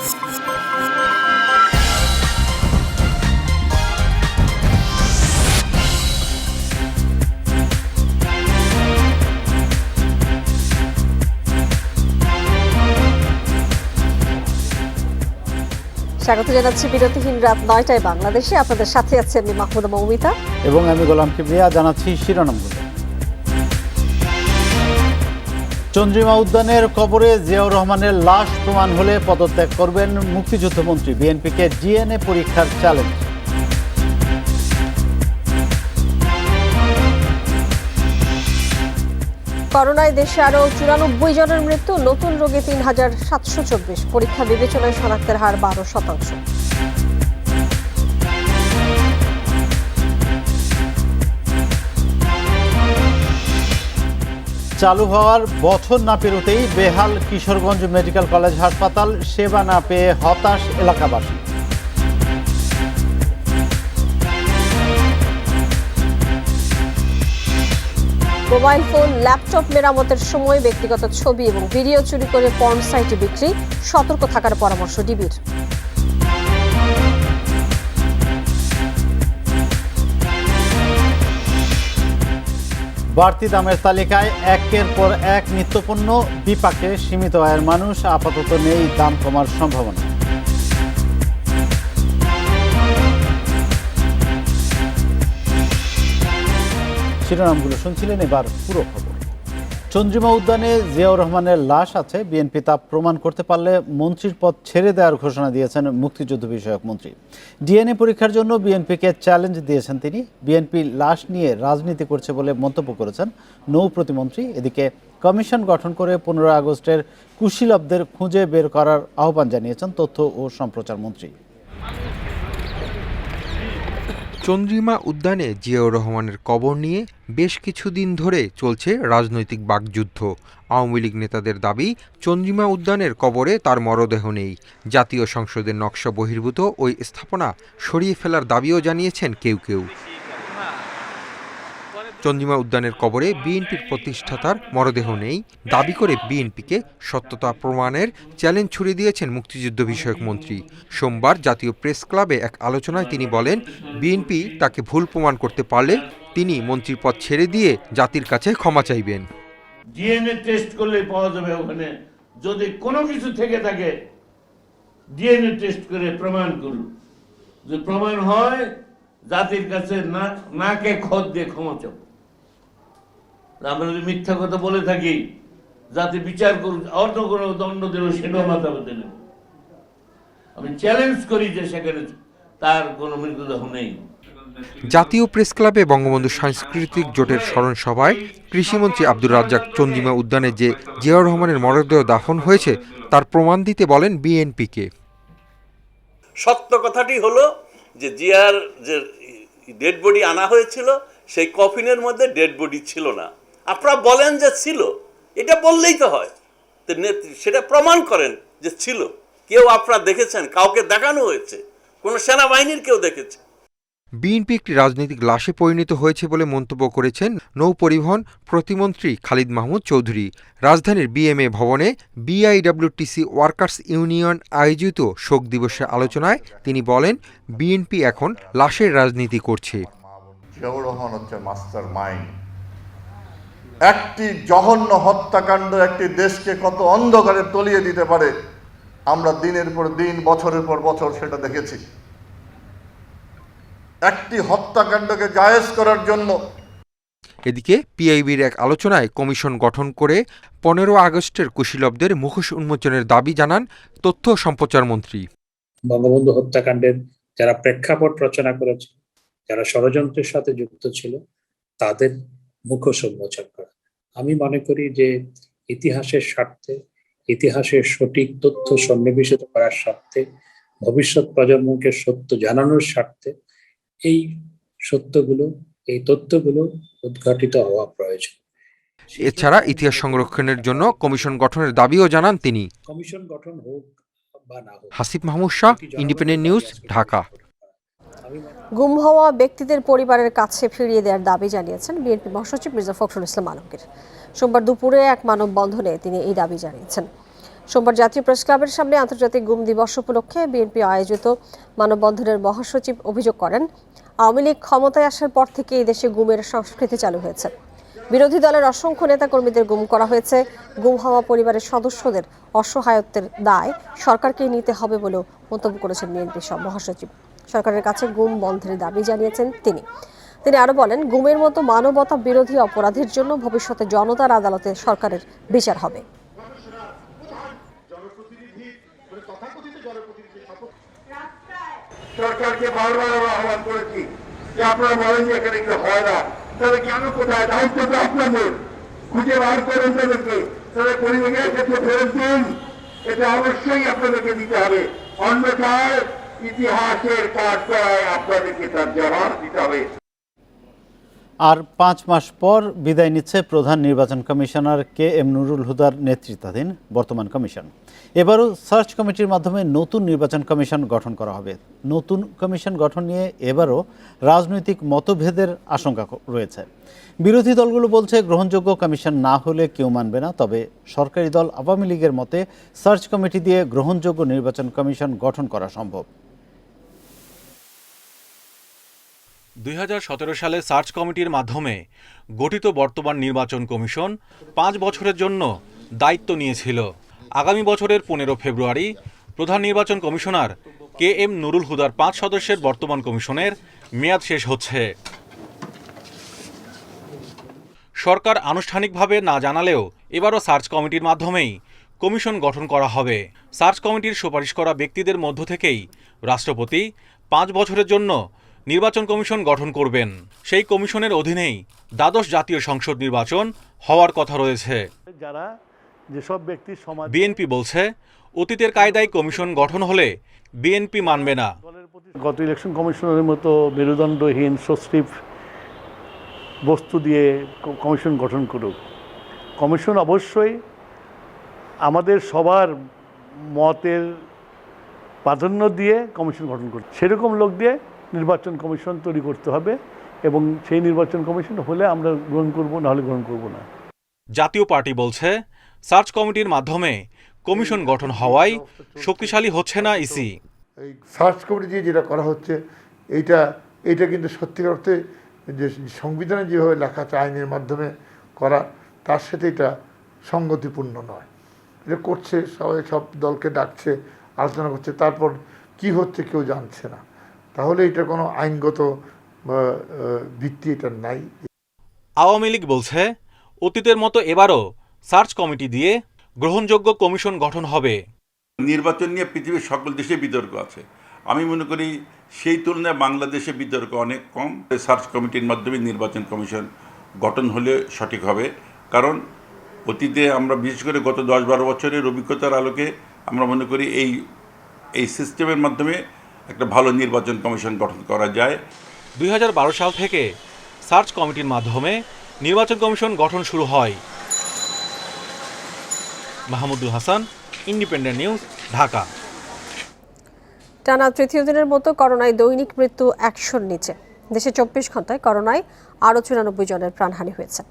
স্বাগত জানাচ্ছি বিরতিহীন রাত ৯টায় বাংলাদেশে। আপনাদের সাথে আছে আমি মাহমুদা মৌমিতা এবং আমি গোলাম কিবরিয়া। জানাচ্ছি শিরোনামগুলো। চন্দ্রিমা উদ্যানের কবরে জিয়াউর রহমানের লাশ প্রমাণ হলে পদত্যাগ করবেন মুক্তিযুদ্ধমন্ত্রী। বিএনপিকে ডিএনএ পরীক্ষার চ্যালেঞ্জ। করোনায় দেশে আরও ৯৪ জনের মৃত্যু, নতুন রোগে ৩,৭২৪। পরীক্ষা বিবেচনায় শনাক্তের হার ১২%। চালু হওয়ার বছর না পেরোতেই বেহাল কিশোরগঞ্জ মেডিকেল কলেজ হাসপাতাল, সেবা না পেয়ে হতাশ এলাকাবাসী। মোবাইল ফোন, ল্যাপটপ মেরামতের সময় ব্যক্তিগত ছবি এবং ভিডিও চুরি করে পর্ন সাইটে বিক্রি, সতর্ক থাকার পরামর্শ ডিবির। বাড়তি দামের তালিকায় একের পর এক নিত্যপণ্য, বিপাকে সীমিত আয়ের মানুষ। আপাতত নেই দাম কমার সম্ভাবনা। শিরোনামগুলো শুনছিলেন, এবার পুরো খবর। চন্দ্রিমা উদ্যানে জিয়াউর রহমানের লাশ আছে। বিএনপি তা প্রমাণ করতে পারলে মন্ত্রীর পদ ছেড়ে দেওয়ার ঘোষণা দিয়েছেন মুক্তিযুদ্ধ বিষয়ক মন্ত্রী। ডিএনএ পরীক্ষার জন্য বিএনপিকে চ্যালেঞ্জ দিয়েছেন তিনি। বিএনপি লাশ নিয়ে রাজনীতি করছে বলে মন্তব্য করেছেন নৌ প্রতিমন্ত্রী। এদিকে কমিশন গঠন করে ১৫ আগস্টের কুশীলবদের খুঁজে বের করার আহ্বান জানিয়েছেন তথ্য ও সম্প্রচার মন্ত্রী। চন্দ্রিমা উদ্যানে জিয়াউর রহমানের কবর নিয়ে বেশ কিছুদিন ধরে চলছে রাজনৈতিক বাকযুদ্ধ। আওয়ামী লীগ নেতাদের দাবি, চন্দ্রিমা উদ্যানের কবরে তার মরদেহ নেই। জাতীয় সংসদের নকশা বহির্ভূত ওই স্থাপনা সরিয়ে ফেলার দাবিও জানিয়েছেন কেউ কেউ। চন্দ্রিমা উদ্যানের কবরে বিএনপির প্রতিষ্ঠাতার মরদেহ নেই দাবি করে বিএনপিকে সত্যতা প্রমাণের চ্যালেঞ্জ ছুড়ে দিয়েছেন মুক্তিযুদ্ধ বিষয়ক মন্ত্রী। সোমবার জাতীয় প্রেস ক্লাবে এক আলোচনায় তিনি বলেন, বিএনপি তাকে ভুল প্রমাণ করতে পারলে তিনি মন্ত্রীর পদ ছেড়ে দিয়ে জাতির কাছে ক্ষমা চাইবেন। ডিএনএ টেস্ট করলে পাওয়া যাবে ওখানে, যদি কোনো কিছু থেকে থাকে ডিএনএ টেস্ট করে প্রমাণ করুন। যদি প্রমাণ হয় জাতির কাছে নাকে খত দিয়ে ক্ষমা চাব। আমরা যদি মিথ্যা কথা বলে থাকি জাতি বিচার করুক, অন্য কোনো দণ্ড দিল সেটাও মাথা পেতে নেব। আমি চ্যালেঞ্জ করি যে সেখানে তার কোনো মৃতদেহ নেই। জাতীয় প্রেস ক্লাবে বঙ্গবন্ধু সাংস্কৃতিক জোটের স্মরণ সভায় কৃষিমন্ত্রী আব্দুর রাজ্জাক চন্দ্রিমা উদ্যানে যে জিয়াউর রহমানের মরদেহ দাফন হয়েছে তার প্রমাণ দিতে বলেন বিএনপিকে। সত্য কথাটি হলো যে জিয়ার যে ডেড বডি আনা হয়েছিল সেই কফিনের মধ্যে ডেড বডি ছিল না। আপনারা বলেন যে ছিল, এটা বললেই তো হয়, সেটা প্রমাণ করেন যে ছিল। কেউ আপনারা দেখেছেন, কাউকে দেখানো হয়েছে, কোন সেনাবাহিনীর কেউ দেখেছে? বিএনপি একটি রাজনৈতিক লাশে পরিণত হয়েছে বলে মন্তব্য করেছেন নৌ পরিবহন প্রতিমন্ত্রী খালিদ মাহমুদ চৌধুরী। রাজধানীর বিএমএ ভবনে বিআইডব্লিউটিসি ওয়ার্কার্স ইউনিয়ন আয়োজিত শোক দিবসের আলোচনায় তিনি বলেন, বিএনপি এখন লাশের রাজনীতি করছে। জিয়াউর রহমান হচ্ছে মাস্টার মাইন্ড। একটি জঘন্য হত্যাকাণ্ড একটি দেশকে কত অন্ধকারে তলিয়ে দিতে পারে আমরা দিনের পর দিন, বছরের পর বছর সেটা দেখেছি। একটি হত্যাকাণ্ডকে জায়েজ করার জন্য এদিকে পিআইবির এক আলোচনায় কমিশন গঠন করে ১৫ আগস্টের কুশীলবদের মুখোশ উন্মোচনের দাবি জানান তথ্য সম্প্রচার মন্ত্রী। বঙ্গবন্ধু হত্যাকাণ্ডের যারা প্রেক্ষাপট রচনা করেছে, যারা ষড়যন্ত্রের সাথে যুক্ত ছিল, তাদের মুখোশ উন্মোচন করা। আমি মনে করি যে ইতিহাসের স্বার্থে, ইতিহাসের সঠিক তথ্য সন্নিবেশিত করার স্বার্থে, ভবিষ্যৎ প্রজন্মকে সত্য জানানোর স্বার্থে এই সত্যগুলো, এই তথ্যগুলো উদ্ঘাটিত হওয়া প্রয়োজন। এছাড়া ইতিহাস সংরক্ষণের জন্য কমিশন গঠনের দাবিও জানান তিনি। কমিশন গঠন হোক বা না হোক। Hasib Mahmud Shah, independent news, Dhaka. গুম হওয়া ব্যক্তিদের পরিবারের কাছে ফিরিয়ে দেওয়ার দাবি জানিয়েছেন বিএনপি মহাসচিব মির্জা ফখরুল ইসলাম আলমগীর। সোমবার দুপুরে এক মানববন্ধনে তিনি এই দাবি জানিয়েছেন। সোমবার জাতীয় প্রেস ক্লাবের সামনে আন্তর্জাতিক গুম দিবস উপলক্ষে বিএনপি আয়োজিত মানববন্ধনের মহাসচিব অভিযোগ করেন, আওয়ামী লীগ ক্ষমতায় আসার পর থেকে এই দেশে গুমের সংস্কৃতি চালু হয়েছে। বিরোধী দলের অসংখ্য নেতাকর্মীদের গুম করা হয়েছে। গুম হওয়া পরিবারের সদস্যদের অসহায়ত্বের দায় সরকারকেই নিতে হবে বলেও মন্তব্য করেছেন বিএনপি মহাসচিব। সরকারের কাছে গুম বন্ধের দাবি জানিয়েছেন তিনি। তিনি আরো বলেন, গুমের মতো মানবতা বিরোধী অপরাধের জন্য ভবিষ্যতে জনতার আদালতে সরকারের বিচার হবে। সরকারকে বারবার আহ্বান করেছি যে আপনারা বলেন যে এখানে কি হয় না, তাহলে কেন কোথায়? দায়িত্ব তো আপনাদের, খুঁজে বার করেন তাদেরকে, তাহলে পরিবেশের ক্ষেত্রে ফেরত দিন। এটা অবশ্যই আপনাদেরকে দিতে হবে, অন্যথায় ইতিহাসের কাঠগড়ায় আপনাদেরকে তার জবাব দিতে হবে। আর 5 মাস পর বিদায় নিচ্ছে প্রধান নির্বাচন কমিশনার KM নুরুল হুদার নেতৃত্বাধীন বর্তমান কমিশন। এবারও সার্চ কমিটির মাধ্যমে নতুন নির্বাচন কমিশন গঠন করা হবে। নতুন কমিশন গঠন নিয়ে এবারও রাজনৈতিক মতভেদের আশঙ্কা রয়েছে। বিরোধী দলগুলো বলছে, গ্রহণযোগ্য কমিশন না হলে কেউ মানবে না। তবে সরকারি দল আওয়ামী লীগের মতে সার্চ কমিটি দিয়ে গ্রহণযোগ্য নির্বাচন কমিশন গঠন করা সম্ভব। 2017 সালে সার্চ কমিটির মাধ্যমে গঠিত বর্তমান নির্বাচন কমিশন 5 বছরের জন্য দায়িত্ব নিয়েছিল। আগামী বছরের 15 ফেব্রুয়ারি প্রধান নির্বাচন কমিশনার KM নুরুল হুদার 5 সদস্যের বর্তমান কমিশনের মেয়াদ শেষ হচ্ছে। সরকার আনুষ্ঠানিকভাবে না জানালেও এবারও সার্চ কমিটির মাধ্যমেই কমিশন গঠন করা হবে। সার্চ কমিটির সুপারিশ করা ব্যক্তিদের মধ্য থেকেই রাষ্ট্রপতি 5 বছরের জন্য নির্বাচন কমিশন গঠন করবেন। সেই কমিশনের অধীনেই দ্বাদশ জাতীয় সংসদ নির্বাচন হওয়ার কথা রয়েছে। যারা যেসব ব্যক্তি সমাজ বিএনপি বলছে, অতীতের কায়দায় কমিশন গঠন হলে বিএনপি মানবে না। গত ইলেকশন কমিশনের মতো মেরুদণ্ডহীন সস্ত্রীপ বস্তু দিয়ে কমিশন গঠন করুক। কমিশন অবশ্যই আমাদের সবার মতের প্রাধান্য দিয়ে কমিশন গঠন করতে, সেরকম লোক দিয়ে নির্বাচন কমিশন তৈরি করতে হবে এবং সেই নির্বাচন কমিশন হলে আমরা গ্রহণ করব, না হলে গ্রহণ করব না। জাতীয় পার্টি বলছে, সার্চ কমিটির মাধ্যমে কমিশন গঠন হওয়ায় শক্তিশালী হচ্ছে না ইসি। এই সার্চ কমিটি দিয়ে যেটা করা হচ্ছে, এইটা কিন্তু সত্যিকার অর্থে যে সংবিধানে যেভাবে লেখা আছে আইনের মাধ্যমে করা, তার সাথে এটা সঙ্গতিপূর্ণ নয়। এটা করছে সবাই, সব দলকে ডাকছে, আলোচনা করছে, তারপর কি হচ্ছে কেউ জানছে না। তাহলে এটা কোনো আইনগত ভিত্তি এটা নাই। আওয়ামী লীগ বলছে, অতীতের মতো এবারও সার্চ কমিটি দিয়ে গ্রহণযোগ্য কমিশন গঠন হবে। নির্বাচন নিয়ে পৃথিবীর সকল দেশে বিতর্ক আছে। আমি মনে করি সেই তুলনায় বাংলাদেশে বিতর্ক অনেক কম। সার্চ কমিটির মাধ্যমে নির্বাচন কমিশন গঠন হলে সঠিক হবে। কারণ অতীতে আমরা বিশেষ করে গত 10-12 বছরের অভিজ্ঞতার আলোকে আমরা মনে করি এই সিস্টেমের মাধ্যমে একটা ভালো নির্বাচন কমিশন গঠন করা যায়। 2012 সাল থেকে সার্চ কমিটির মাধ্যমে নির্বাচন কমিশন গঠন শুরু হয়। Mahmudul Hasan, Independent news, Dhaka. টানা তৃতীয় দিনের মতো করোনায় দৈনিক মৃত্যু 100-র নিচে। দেশে 24 ঘন্টায় করোনায় আরও 94 জনের প্রাণহানি হয়েছে।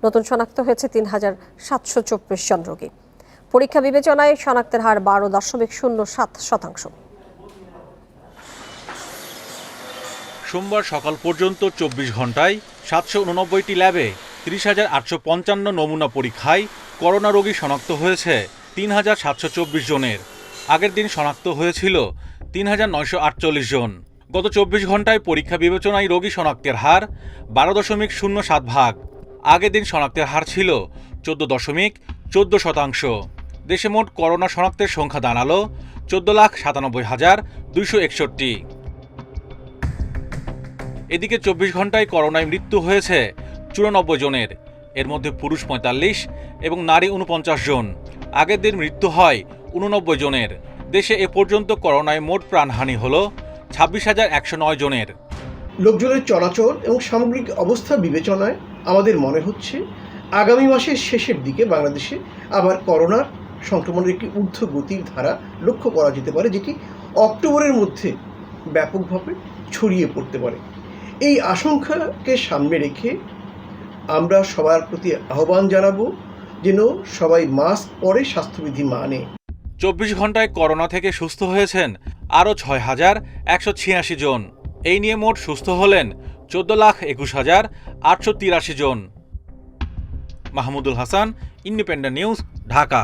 নতুন শনাক্ত হয়েছে 3724 জন রোগী। পরীক্ষা বিবেচনায় শনাক্তের হার 12.07%। সোমবার সকাল পর্যন্ত 24 ঘন্টায় 789টি ল্যাবে 30,855 নমুনা পরীক্ষায় করোনা রোগী শনাক্ত হয়েছে 3,724 জনের। আগের দিন শনাক্ত হয়েছিল 3,948 জন। গত 24 ঘন্টায় পরীক্ষা বিবেচনায় রোগী শনাক্তের হার 12.07%। আগের দিন শনাক্তের হার ছিল 14.14%। দেশে মোট করোনা শনাক্তের সংখ্যা দাঁড়ালো 14,97,261। এদিকে 24 ঘন্টায় করোনায় মৃত্যু হয়েছে 94 জনের। এর মধ্যে পুরুষ 45 এবং নারী 49 জন। আগের দিন মৃত্যু হয় 89 জনের। দেশে এ পর্যন্ত করোনায় মোট প্রাণহানি হল 26,109 জনের। লোকজনের চলাচল এবং সামগ্রিক অবস্থা বিবেচনায় আমাদের মনে হচ্ছে আগামী মাসের শেষের দিকে বাংলাদেশে আবার করোনার সংক্রমণের একটি ঊর্ধ্বগতির ধারা লক্ষ্য করা যেতে পারে, যেটি অক্টোবরের মধ্যে ব্যাপকভাবে ছড়িয়ে পড়তে পারে। এই আশঙ্কাকে সামনে রেখে আমরা সবার প্রতি আহ্বান জানাবো যেন সবাই মাস্ক পরে স্বাস্থ্যবিধি মানে। 24 ঘন্টায় করোনা থেকে সুস্থ হয়েছেন আরও 6,186 জন। এই নিয়ে মোট সুস্থ হলেন 14,21,883 জন। Mahmudul Hasan, Independent news, Dhaka.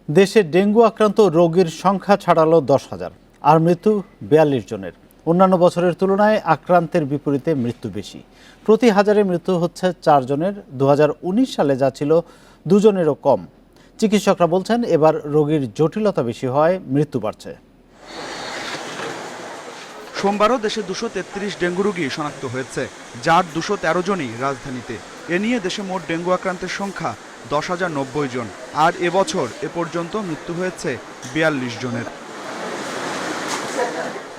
দেশে ডেঙ্গু আক্রান্ত রোগীর সংখ্যা ছাড়ালো 10,000, আর মৃত্যু 42 জনের। অন্যান্য বছরের তুলনায় আক্রান্তের বিপরীতে মৃত্যু বেশি। প্রতি হাজারে মৃত্যু হচ্ছে 4 জনের। 2019 সালে যা ছিল 2 জনেরও কম। চিকিৎসকরা বলছেন এবার রোগীর জটিলতা বেশি হয়, মৃত্যু বাড়ছে। সোমবারও দেশে 233 ডেঙ্গু রোগী শনাক্ত হয়েছে, যার 213 জনই রাজধানীতে। এ নিয়ে দেশে মোট ডেঙ্গু আক্রান্তের সংখ্যা 10,090 জন, আর এবছর এ পর্যন্ত মৃত্যু হয়েছে 42 জনের।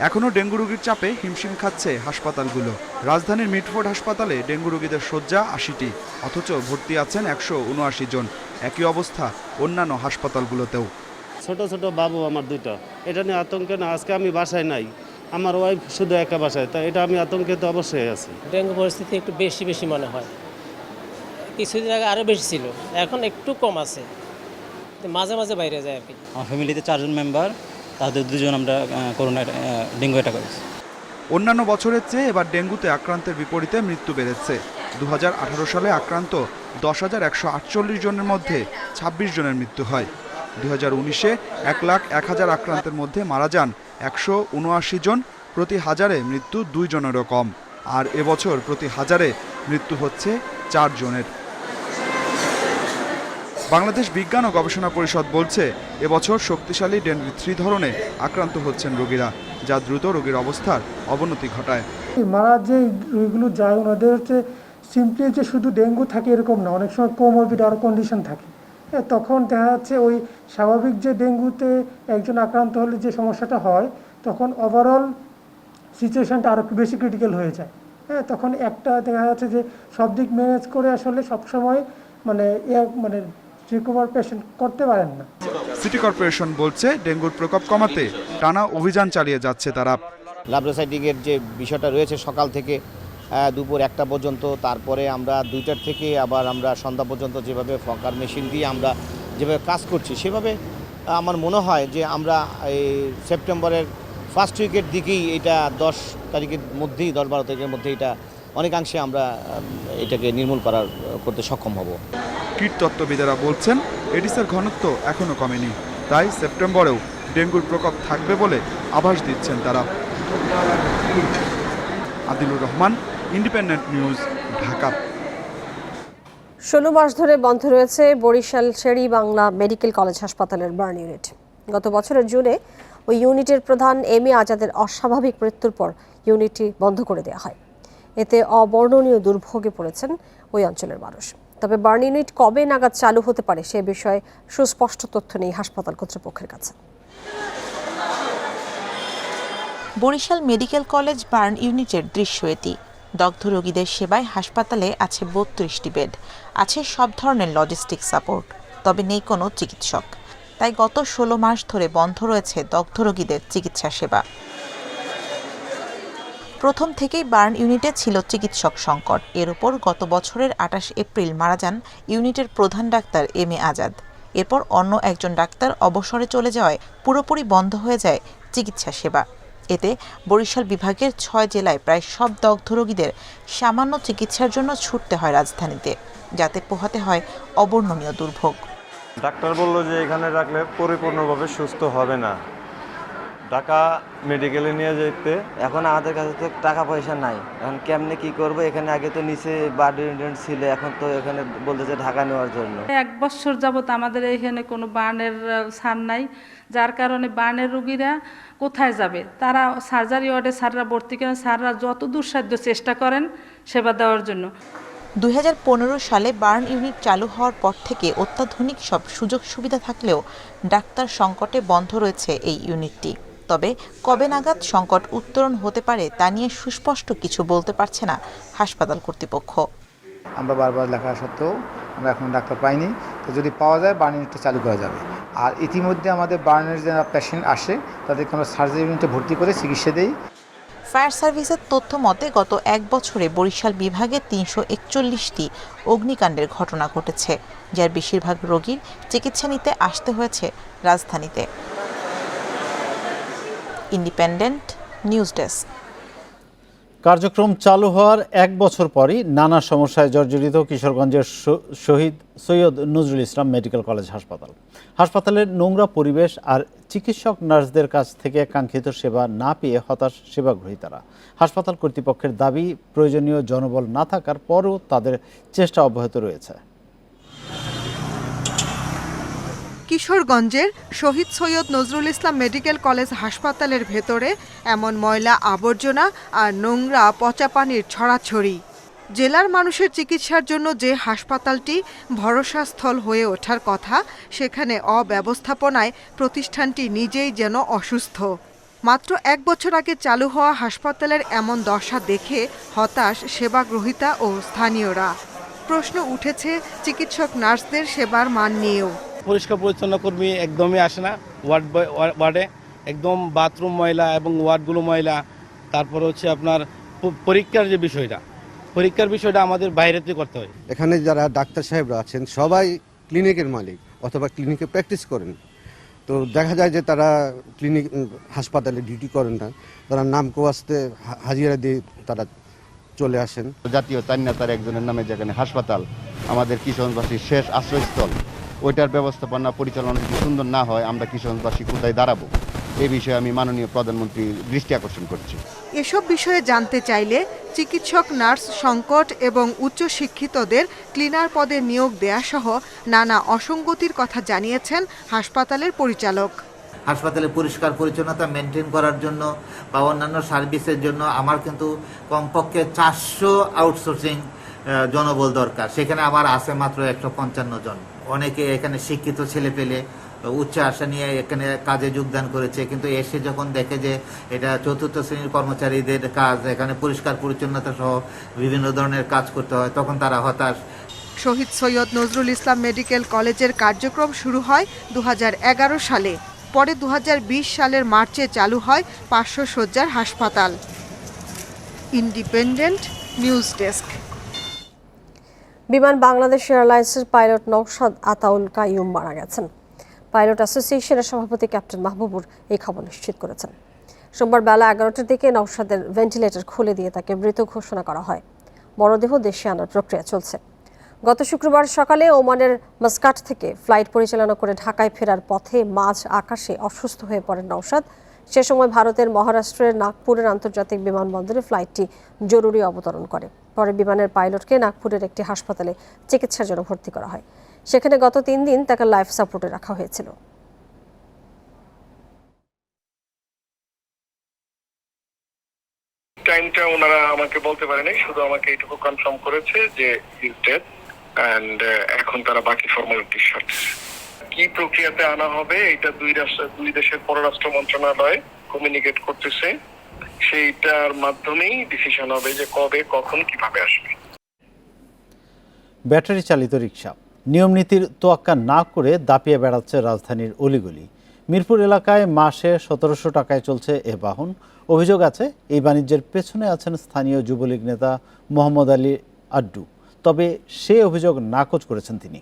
এখনও ডেঙ্গু রোগীর চাপে হিমশিম খাচ্ছে হাসপাতালগুলো। রাজধানীর মিটফোর্ড হাসপাতালে ডেঙ্গু রোগীদের শয্যা 80টি, অথচ ভর্তি আছেন 179 জন। একই অবস্থা অন্যান্য হাসপাতালগুলোতেও। ছোট ছোট বাবু আমার দুটো, এটা নিয়ে আতঙ্কে না। আজকে আমি বাসায় নাই, আমার ওয়াইফ শুধু একা বাসায়, তাই এটা আমি আতঙ্কে তো অবশ্যই আছি। ডেঙ্গু পরিস্থিতি একটু বেশি মনে হয়। কিছুদিন আগে আরও বেশি ছিল, এখন একটু কম আছে, মাঝে মাঝে বাইরে যায় আর কি। আমার ফ্যামিলিতে 4 জন মেম্বার, তাদের 2 জন আমরা করোনা ডেঙ্গু অ্যাটাক করেছি। অন্যান্য বছরের চেয়ে এবার ডেঙ্গুতে আক্রান্তের বিপরীতে মৃত্যু বেড়েছে। 2018 সালে আক্রান্ত 10,148 জনের মধ্যে 26 জনের মৃত্যু হয়। 2019-এ 1,01,000 আক্রান্তের মধ্যে মারা যান 179 জন। প্রতি হাজারে মৃত্যু 2 জনেরও কম। আর এবছর প্রতি হাজারে মৃত্যু হচ্ছে 4 জনের। বাংলাদেশ বিজ্ঞান ও গবেষণা পরিষদ বলছে, এবছর শক্তিশালী ডেঙ্গু 3 ধরনে আক্রান্ত হচ্ছেন রোগীরা, যা দ্রুত রোগীর অবস্থার অবনতি ঘটায়। মারা যে রোগীগুলো যায় ওনাদের হচ্ছে সিম্পলি যে শুধু ডেঙ্গু থাকে এরকম না, অনেক সময় কোমরবিড আরও কন্ডিশন থাকে। তখন দেখা যাচ্ছে ওই স্বাভাবিক যে ডেঙ্গুতে একজন আক্রান্ত হলে যে সমস্যাটা হয়, তখন ওভারঅল সিচুয়েশনটা আরও বেশি ক্রিটিক্যাল হয়ে যায়। তখন একটা দেখা যাচ্ছে যে সব দিক ম্যানেজ করে আসলে সবসময় মানে রিকভার পেশেন্ট করতে পারেন না। সিটি কর্পোরেশন বলছে, ডেঙ্গুর প্রকোপ কমাতে টানা অভিযান চালিয়ে যাচ্ছে তারা। ল্যাব্রোসাইটিকের যে বিষয়টা রয়েছে সকাল থেকে দুপুর 1টা পর্যন্ত, তারপরে আমরা 2টার থেকে আবার আমরা সন্ধ্যা পর্যন্ত যেভাবে ফকার মেশিন দিয়ে আমরা যেভাবে কাজ করছি, সেভাবে আমার মনে হয় যে আমরা এই সেপ্টেম্বরের ফার্স্ট উইকের দিকেই এটা 10 তারিখের মধ্যেই 10-12 তারিখের মধ্যে এটা অনেকাংশে আমরা এটাকে নির্মূল করতে সক্ষম হব। কীটতত্ত্ববিদেরা বলছেন, এডিসের ঘনত্ব এখনও কমেনি, তাই সেপ্টেম্বরেও ডেঙ্গুর প্রকোপ থাকবে বলে আভাস দিচ্ছেন তারা। Adilur Rahman, Independent news, Dhaka. 16 মাস ধরে বন্ধ রয়েছে বরিশাল শের-ই-বাংলা মেডিকেল কলেজ হাসপাতালের বার্ন ইউনিট। গত বছরের জুনে ওই ইউনিটের প্রধান এম এ আজাদের অস্বাভাবিক মৃত্যুর পর ইউনিটটি বন্ধ করে দেওয়া হয়। এতে অবর্ণনীয় দুর্ভোগে পড়েছেন ওই অঞ্চলের মানুষ। তবে বার্ন ইউনিট কবে নাগাদ চালু হতে পারে সে বিষয়ে সুস্পষ্ট তথ্য নেই হাসপাতাল কর্তৃপক্ষের কাছে। বরিশাল মেডিকেল কলেজ বার্ন ইউনিটের দৃশ্য এটি। দগ্ধ রোগীদের সেবায় হাসপাতালে আছে 32টি বেড, আছে সব ধরনের লজিস্টিক সাপোর্ট, তবে নেই কোনো চিকিৎসক। তাই গত 16 মাস ধরে বন্ধ রয়েছে দগ্ধ রোগীদের চিকিৎসা সেবা। প্রথম থেকেই বার্ন ইউনিটে ছিল চিকিৎসক সংকট। এর উপর গত বছরের 28 এপ্রিল মারা যান ইউনিটের প্রধান ডাক্তার এম এ আজাদ। এরপর অন্য একজন ডাক্তার অবসরে চলে যাওয়ায় পুরোপুরি বন্ধ হয়ে যায় চিকিৎসা সেবা। এতে বরিশাল বিভাগের 6 জেলায় প্রায় সব দগ্ধ রোগীদের সামান্য চিকিৎসার জন্য ছুটতে হয় রাজধানীতে, যাতে পোহাতে হয় অবর্ণনীয় দুর্ভোগ। ডাক্তার বলল যে এখানে রাখলে পরিপূর্ণভাবে সুস্থ হবে না, ঢাকা মেডিকেলে নিয়ে যেতে। এখন আমাদের কাছে তো টাকা পয়সা নাই, এখন কেমনে কি করব? এখানে আগে তো নিচে বার্ন ইউনিট ছিল, এখন তো এখানে বলতেছে ঢাকা নেওয়ার জন্য। 1 বছর যাবত আমাদের এখানে কোনো বার্নের সার নাই, যার কারণে বার্নের রোগীরা কোথায় যাবে? তারা সার্জারি ওয়ার্ডে স্যাররা ভর্তি করেন, স্যাররা যত দুঃসাধ্য চেষ্টা করেন সেবা দেওয়ার জন্য। 2015 সালে বার্ন ইউনিট চালু হওয়ার পর থেকে অত্যাধুনিক সব সুযোগ সুবিধা থাকলেও ডাক্তার সংকটে বন্ধ রয়েছে এই ইউনিটটি। তবে কবে নাগাদ সংকট উত্তরণ হতে পারে তা নিয়ে সুস্পষ্ট কিছু বলতে পারছে না হাসপাতাল কর্তৃপক্ষ। আমরা বারবার লেখা সত্ত্বেও আমরা এখন ডাক্তার পাইনি, তো যদি পাওয়া যায় বার্ন ইউনিটটা চালু করা যাবে। আর ইতিমধ্যে আমাদের বার্নের যারা পেশেন্ট আসে তাদেরকে আমরা সার্জারি ইউনিটে ভর্তি করে চিকিৎসা দেই। ফায়ার সার্ভিসের তথ্য মতে গত 1 বছরে বরিশাল বিভাগে 341টি অগ্নিকাণ্ডের ঘটনা ঘটেছে, যার বেশিরভাগ রোগীর চিকিৎসা নিতে আসতে হয়েছে রাজধানীতে। Independent news desk. কার্যক্রম চালু হওয়ার 1 বছর পরই নানা সমস্যায় জর্জরিত কিশোরগঞ্জের শহীদ সৈয়দ নজরুল ইসলাম মেডিকেল কলেজ হাসপাতাল। হাসপাতালের নোংরা পরিবেশ আর চিকিৎসক নার্সদের কাছ থেকে কাঙ্ক্ষিত সেবা না পেয়ে হতাশ সেবাগ্রহীতারা। হাসপাতাল কর্তৃপক্ষের দাবি, প্রয়োজনীয় জনবল না থাকার পরও তাদের চেষ্টা অব্যাহত রয়েছে। কিশোরগঞ্জের শহীদ সৈয়দ নজরুল ইসলাম মেডিকেল কলেজ হাসপাতালের ভেতরে এমন ময়লা আবর্জনা আর নোংরা পচা পানির ছড়াছড়ি। জেলার মানুষের চিকিৎসার জন্য যে হাসপাতালটি ভরসাস্থল হয়ে ওঠার কথা, সেখানে অব্যবস্থাপনায় প্রতিষ্ঠানটি নিজেই যেন অসুস্থ। মাত্র 1 বছর আগে চালু হওয়া হাসপাতালের এমন দশা দেখে হতাশ সেবাগ্রহীতা ও স্থানীয়রা। প্রশ্ন উঠেছে চিকিৎসক নার্সদের সেবার মান নিয়েও। পরিষ্কার পরিচ্ছন্ন কর্মী একদমই আসে না ওয়ার্ডে, একদম বাথরুম ময়লা এবং ওয়ার্ডগুলো ময়লা। তারপর হচ্ছে আপনার পরীক্ষার যে পরীক্ষার বিষয়টা আমাদের বাইরেতে করতে হয়। এখানে যারা ডাক্তার সাহেবরা আছেন সবাই ক্লিনিকের মালিক অথবা ক্লিনিকে প্র্যাকটিস করেন, তো দেখা যায় যে তারা হাসপাতালে ডিউটি করেন না, তারা নাম কোয়াস্তে হাজিরা দিয়ে তারা চলে আসেন। জাতীয় চান্নাতার একজনের নামে যেখানে হাসপাতাল, আমাদের কিশোরগঞ্জবাসীর শেষ আশ্রয়স্থল, ওইটার ব্যবস্থাপনা পরিচালনা যদি সুন্দর না হয় আমরা কিশোরগঞ্জবাসী কোথায় দাঁড়াবো, এই বিষয়ে আমি মাননীয় প্রধানমন্ত্রীর দৃষ্টি আকর্ষণ করছি। এসব বিষয়ে জানতে চাইলে চিকিৎসক নার্স সংকট এবং উচ্চশিক্ষিতদের ক্লিনার পদে নিয়োগ দেয়া সহ নানা অসঙ্গতির কথা জানিয়েছেন হাসপাতালের পরিচালক। হাসপাতালে পরিষ্কার পরিচ্ছন্নতা মেনটেন করার জন্য বা অন্যান্য সার্ভিসের জন্য আমার কিন্তু কমপক্ষে 400 আউটসোর্সিং জনবল দরকার, সেখানে আবার আছে মাত্র 155 জন। অনেকে এখানে শিক্ষিত ছেলে পেলে উচ্চ আশা নিয়ে এখানে কাজে যোগদান করেছে, কিন্তু এসে যখন দেখে যে এটা 4র্থ শ্রেণীর কর্মচারীদের কাজ, এখানে পরিষ্কার পরিচ্ছন্নতা সহ বিভিন্ন ধরনের কাজ করতে হয়, তখন তারা হতাশ। শহীদ সৈয়দ নজরুল ইসলাম মেডিকেল কলেজের কার্যক্রম শুরু হয় 2011 সালে। পরে 2020 সালের মার্চে চালু হয় 500 শয্যার হাসপাতাল। Independent news desk. বিমান বাংলাদেশ এয়ারলাইন্সের পাইলট নওশাদ আতাউল কাইয়ুম মারা গেছেন। পাইলট অ্যাসোসিয়েশনের সভাপতি ক্যাপ্টেন মাহবুবুর এই খবর নিশ্চিত করেছেন। সোমবার বেলা 11টার দিকে নওশাদের ভেন্টিলেটর খুলে দিয়ে তাকে মৃত ঘোষণা করা হয়। মরদেহ দেশে আনার প্রক্রিয়া চলছে। গত শুক্রবার সকালে ওমানের মাস্কাট থেকে ফ্লাইট পরিচালনা করে ঢাকায় ফেরার পথে মাঝ আকাশে অসুস্থ হয়ে পড়েন নওশাদ। সে সময় ভারতের মহারাষ্ট্রের নাগপুরের আন্তর্জাতিক বিমানবন্দরে ফ্লাইটটি জরুরি অবতরণ করে। পরে বিমানের পাইলটকে নাগপুরের একটি হাসপাতালে চিকিৎসার জন্য ভর্তি করা হয়। সেখানে গত 3 দিন তাকে লাইফ সাপোর্টে রাখা হয়েছিল। টাইমটা ওনারা আমাকে বলতে পারেনি, শুধু আমাকে এইটুকু কনফার্ম করেছে যে ইজ ডেড এন্ড এখন তারা বাকি ফর্মালিটি সারছে। কি প্রক্রিয়াতে আনা হবে এটা দুই দেশের পররাষ্ট্র মন্ত্রণালয় কমিউনিকেট করতেছে, সেইটার মাধ্যমেই ডিসিশন হবে যে কবে কখন কিভাবে আসবে। ব্যাটারি চালিত রিকশা নিয়মনীতির তোয়াক্কা না করে দাপিয়ে বেড়াচ্ছে রাজধানীর অলিগলি। মিরপুর এলাকায় মাসে 1700 টাকায় চলছে এ বাহন। অভিযোগ আছে এই বাণিজ্যের পেছনে আছেন স্থানীয় যুবলীগ নেতা মোহাম্মদ আলী আড্ডু। তবে সে অভিযোগ নাকচ করেছেন তিনি।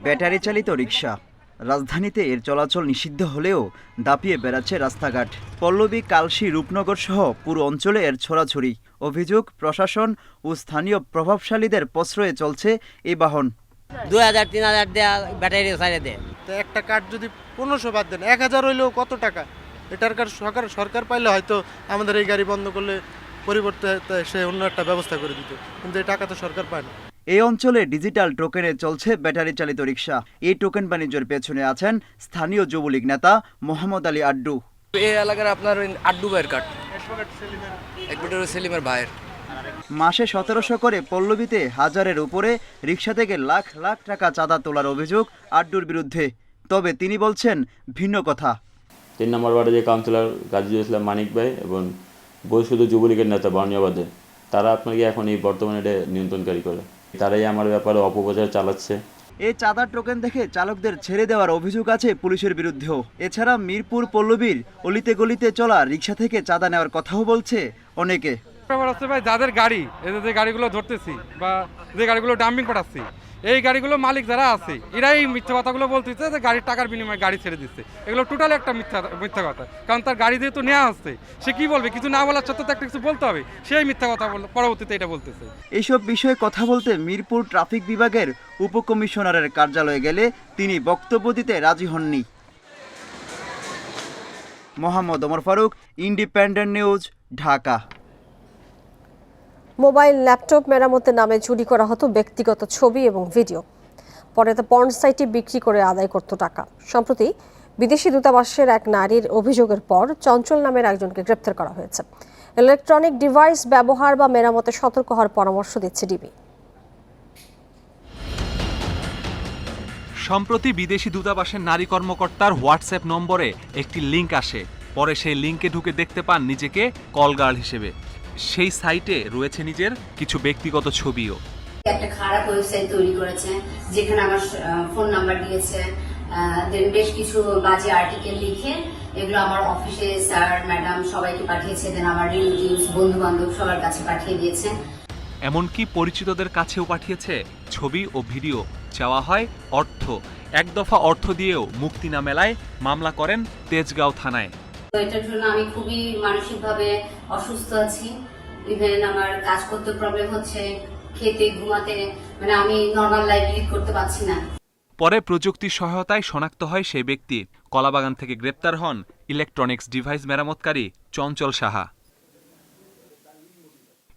ব্যাটারি চালিত রিকশা রাজধানীতে এর চলাচল নিষিদ্ধ হলেও দাপিয়ে বেড়াচ্ছে রাস্তাঘাট। পল্লবী, কালশী, রূপনগর সহ পুরো অঞ্চলে এর ছড়াছড়ি। অভিযোগ প্রশাসন ও স্থানীয় প্রভাবশালীদের প্রশ্রয়ে চলছে এই বাহন। 2000-3000 দেয়া ব্যাটারি সাইডে দেয়। তো একটা কার্ড যদি 1500 বাদ দেন 1000 হইলেও কত টাকা? এটার সরকার পাইলে হয়তো আমাদের এই গাড়ি বন্ধ করলে পরিবর্তে সে অন্য একটা ব্যবস্থা করে দিত, কিন্তু এই টাকা তো সরকার পায় না। এই অঞ্চলে ডিজিটাল টোকেনে চলছে ব্যাটারি চালিত রিকশা। এই টোকেন বাণিজ্যের পেছনে আছেন স্থানীয় যুবলীগ নেতা মোহাম্মদ আলী আড্ডু। এই এলাকার আপনার আড্ডু ভাইয়ের কার্ড, সেলিমের ভাইয়ের। মাসে 1700 করে পল্লবীতে হাজারের উপরে রিকশা থেকে লাখ লাখ টাকা চাঁদা তোলার অভিযোগ আড্ডুর বিরুদ্ধে। তবে তিনি বলছেন ভিন্ন কথা। 3 নম্বর ওয়ার্ডে যে কাউন্সিলর গাজী ইসলাম মানিক ভাই এবং বৈশুদ্ধ যুবলীগের নেতা বানিয়াবাদে, তারা আপনাকে এখন এই বর্তমানে নিয়ন্ত্রণকারী করে, তারাই আমার ব্যাপারে অপপ্রচার চালাচ্ছে। এই চাঁদার টোকেন দেখে চালকদের ছেড়ে দেওয়ার অভিযোগ আছে পুলিশের বিরুদ্ধেও। এছাড়া মিরপুর পল্লবীর অলিতে গলিতে চলা রিকশা থেকে চাঁদা নেওয়ার কথাও বলছে অনেকে। ব্যাপার হচ্ছে ভাই, যাদের গাড়ি, এদের যে গাড়িগুলো ধরতেছি বা যে গাড়িগুলো ডাম্পিং পাঠাচ্ছি, এই গাড়িগুলো মালিক যারা আছে এরাই মিথ্যা কথাগুলো বলতেছে যে গাড়ির টাকার বিনিময়ে গাড়ি ছেড়ে দিচ্ছে। এগুলো টোটালি একটা মিথ্যা কথা, কারণ তার গাড়ি যেহেতু নেওয়া হচ্ছে, সে কি বলবে? কিছু না বলার সত্ত্বেও তো একটা কিছু বলতে হবে, সেই মিথ্যা কথা পরবর্তীতে এটা বলতেছে। এইসব বিষয়ে কথা বলতে মিরপুর ট্রাফিক বিভাগের উপকমিশনারের কার্যালয়ে গেলে তিনি বক্তব্য দিতে রাজি হননি। Mohammad Omar Faruk, independent news, Dhaka. Mobile laptop মেরামতের নামে চুরি করা হতো ব্যক্তিগত ছবি এবং ভিডিও, পরে তা পর্ন সাইটে বিক্রি করে আদায় করত টাকা। সম্প্রতি বিদেশি দূতাবাসের এক নারীর অভিযোগের পর চঞ্চল নামের একজনকে গ্রেপ্তার করা হয়েছে। ইলেকট্রনিক ডিভাইস ব্যবহার বা মেরামতে সতর্ক হওয়ার পরামর্শ দিচ্ছে ডিবি। সম্প্রতি বিদেশি দূতাবাসের নারী কর্মকর্তার হোয়াটসঅ্যাপ নম্বরে একটি লিঙ্ক আসে। পরে সেই লিঙ্কে ঢুকে দেখতে পান নিজেকে কল গার্ল হিসেবে। সেই সাইটে রয়েছে নিজের কিছু ব্যক্তিগত ছবিও। একটা খারাপ ওয়েবসাইট তৈরি করেছে যেখানে আমার ফোন নাম্বার দিয়েছে, দেন বেশ কিছু বাজে আর্টিকেল লিখে এগুলো আমার অফিসে স্যার ম্যাডাম সবাইকে পাঠিয়েছে, দেন আমার রিলেটিভস বন্ধু বান্ধব সবার কাছে পাঠিয়ে দিয়েছে। এমনকি পরিচিতদের কাছেও পাঠিয়েছে ছবি ও ভিডিও। চাওয়া হয় অর্থ। এক দফা অর্থ দিয়েও মুক্তি না মেলায় মামলা করেন তেজগাঁও থানায়। তো এটার জন্য আমি খুবই মানসিকভাবে অসুস্থ আছি। ইভেন আমার কাজ করতে প্রবলেম হচ্ছে, খেতে ঘুমাতে, মানে আমি নর্মাল লাইফ লিড করতে পারছি না। পরে প্রযুক্তির সহায়তায় শনাক্ত হয় সেই ব্যক্তি। কলাবাগান থেকে গ্রেপ্তার হন ইলেকট্রনিক্স ডিভাইস মেরামতকারী চঞ্চল সাহা।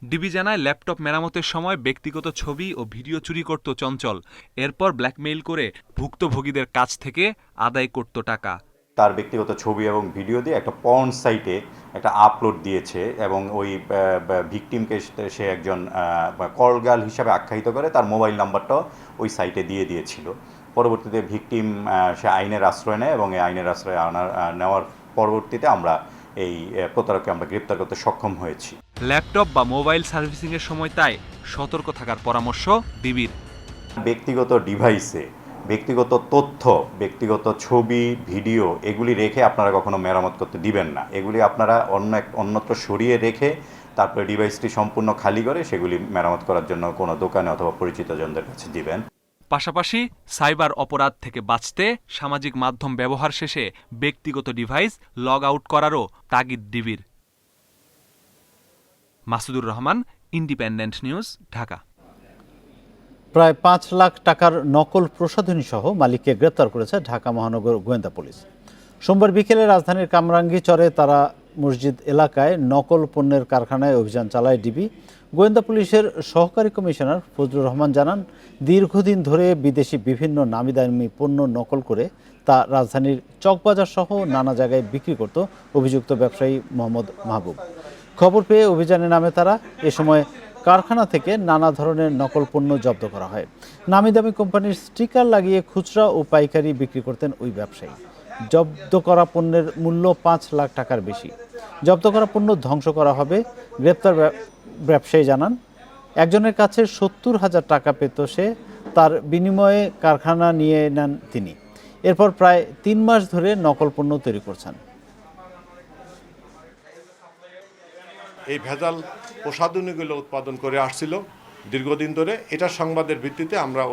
ডিবি জানায় ল্যাপটপ মেরামতের সময় ব্যক্তিগত ছবি ও ভিডিও চুরি করত চঞ্চল। এরপর ব্ল্যাকমেইল করে ভুক্তভোগীদের কাছ থেকে আদায় করত টাকা। তার ব্যক্তিগত ছবি এবং ভিডিও দিয়ে একটা পর্ন সাইটে একটা আপলোড দিয়েছে এবং ওই ভিকটিমকে সে একজন কল গার্ল হিসাবে আখ্যায়িত করে তার মোবাইল নাম্বারটাও ওই সাইটে দিয়ে দিয়েছিল। পরবর্তীতে ভিকটিম সে আইনের আশ্রয় নেয় এবং এই আইনের আশ্রয় নেওয়ার পরবর্তীতে আমরা এই প্রতারককে আমরা গ্রেপ্তার করতে সক্ষম হয়েছি। ল্যাপটপ বা মোবাইল সার্ভিসিংয়ের সময় তাই সতর্ক থাকার পরামর্শ ডিবির। ব্যক্তিগত ডিভাইসে ব্যক্তিগত তথ্য, ব্যক্তিগত ছবি, ভিডিও এগুলি রেখে আপনারা কখনো মেরামত করতে দিবেন না। এগুলি আপনারা অন্যত্র সরিয়ে রেখে তারপরে ডিভাইসটি সম্পূর্ণ খালি করে সেগুলি মেরামত করার জন্য কোনো দোকানে অথবা পরিচিতজনদের কাছে দিবেন। পাশাপাশি সাইবার অপরাধ থেকে বাঁচতে সামাজিক মাধ্যম ব্যবহার শেষে ব্যক্তিগত ডিভাইস লগ আউট করারও তাগিদ ডিবির। Masudur Rahman, Independent news, Dhaka. প্রায় ৫ লাখ টাকার নকল প্রসাধনী সহ মালিককে গ্রেপ্তার করেছে ঢাকা মহানগর গোয়েন্দা পুলিশ। সোমবার বিকেলে রাজধানীর কামরাঙ্গীচরে তারা মসজিদ এলাকায় নকল পণ্যের কারখানায় অভিযান চালায় ডিবি। গোয়েন্দা পুলিশের সহকারী কমিশনার ফজলুর রহমান জানান, দীর্ঘদিন ধরে বিদেশি বিভিন্ন নামি দামি পণ্য নকল করে তা রাজধানীর চকবাজার সহ নানা জায়গায় বিক্রি করত অভিযুক্ত ব্যবসায়ী মোহাম্মদ মাহবুব। খবর পেয়ে অভিযানে নামে তারা। এ সময় কারখানা থেকে নানা ধরনের নকল পণ্য জব্দ করা হয়। নামি দামি কোম্পানির স্টিকার লাগিয়ে খুচরা ও পাইকারি বিক্রি করতেন ওই ব্যবসায়ী। জব্দ করা পণ্যের মূল্য ৫ লাখ টাকার বেশি। জব্দ করা পণ্য ধ্বংস করা হবে। গ্রেপ্তার ব্যবসায়ী জানান, একজনের কাছে ৭০,০০০ টাকা পেত সে, তার বিনিময়ে কারখানা নিয়ে নেন তিনি। এরপর প্রায় ৩ মাস ধরে নকল পণ্য তৈরি করছেন। এই ভেজাল প্রসাধনীগুলো উৎপাদন করে আসছিল দীর্ঘদিন ধরে। এটা সংবাদের ভিত্তিতে আমরা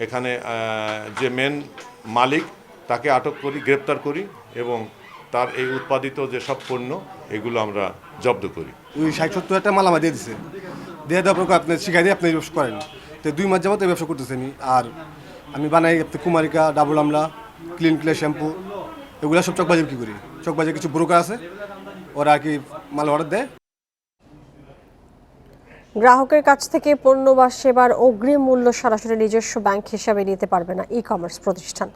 এখানে যে মেন মালিক তাকে আটক করি, গ্রেপ্তার করি এবং তার এই উৎপাদিত যেসব পণ্য এগুলো আমরা জব্দ করি। ৬০-৭০ মাল আমার দিয়ে দিচ্ছে, দিয়ে দেওয়ার পর আপনি শিখাই দিয়ে আপনি ব্যবসা করেন। তো 2 মাস যাবত ব্যবসা করতেছি আমি। আর আমি বানাই কুমারিকা, ডাবল আমলা, ক্লিন ক্লিয়ার শ্যাম্পু, এগুলো সব চকবাজার বিক্রি করি। চকবাজারে কিছু ব্রোকার আছে, ওরা আর কি মাল অর্ডার দেয়। গ্রাহকের কাছ থেকে পণ্য বা সেবার অগ্রিম মূল্য সরাসরি নিজস্ব ব্যাংক হিসাবে নিতে পারবে না ই-কমার্স প্রতিষ্ঠান।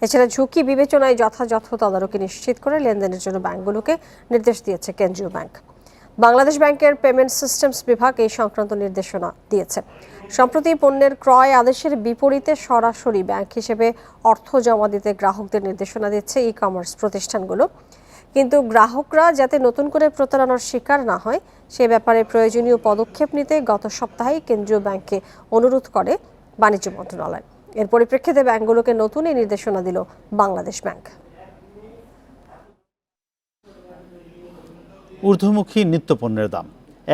এছাড়া ঝুঁকি বিবেচনায় যথাযথ তদারকি নিশ্চিত করে লেনদেনের জন্য ব্যাংকগুলোকে নির্দেশ দিয়েছে কেন্দ্রীয় ব্যাংক। বাংলাদেশ ব্যাংকের পেমেন্ট সিস্টেমস বিভাগ এই সংক্রান্ত নির্দেশনা দিয়েছে। সম্প্রতি পণ্যের ক্রয় আদেশের বিপরীতে সরাসরি ব্যাংক হিসেবে অর্থ জমা দিতে গ্রাহকদের নির্দেশনা দিচ্ছে ই-কমার্স প্রতিষ্ঠানগুলো। কিন্তু গ্রাহকরা যাতে নতুন করে প্রতারণার শিকার না হয় সে ব্যাপারে প্রয়োজনীয় পদক্ষেপ নিতে গত সপ্তাহেই কেন্দ্রীয় ব্যাংককে অনুরোধ করে বাণিজ্য মন্ত্রণালয়। এর পরিপ্রেক্ষিতে ব্যাংকগুলোকে নতুন এই নির্দেশনা দিল বাংলাদেশ ব্যাংক। ঊর্ধ্বমুখী নিত্যপণ্যের দাম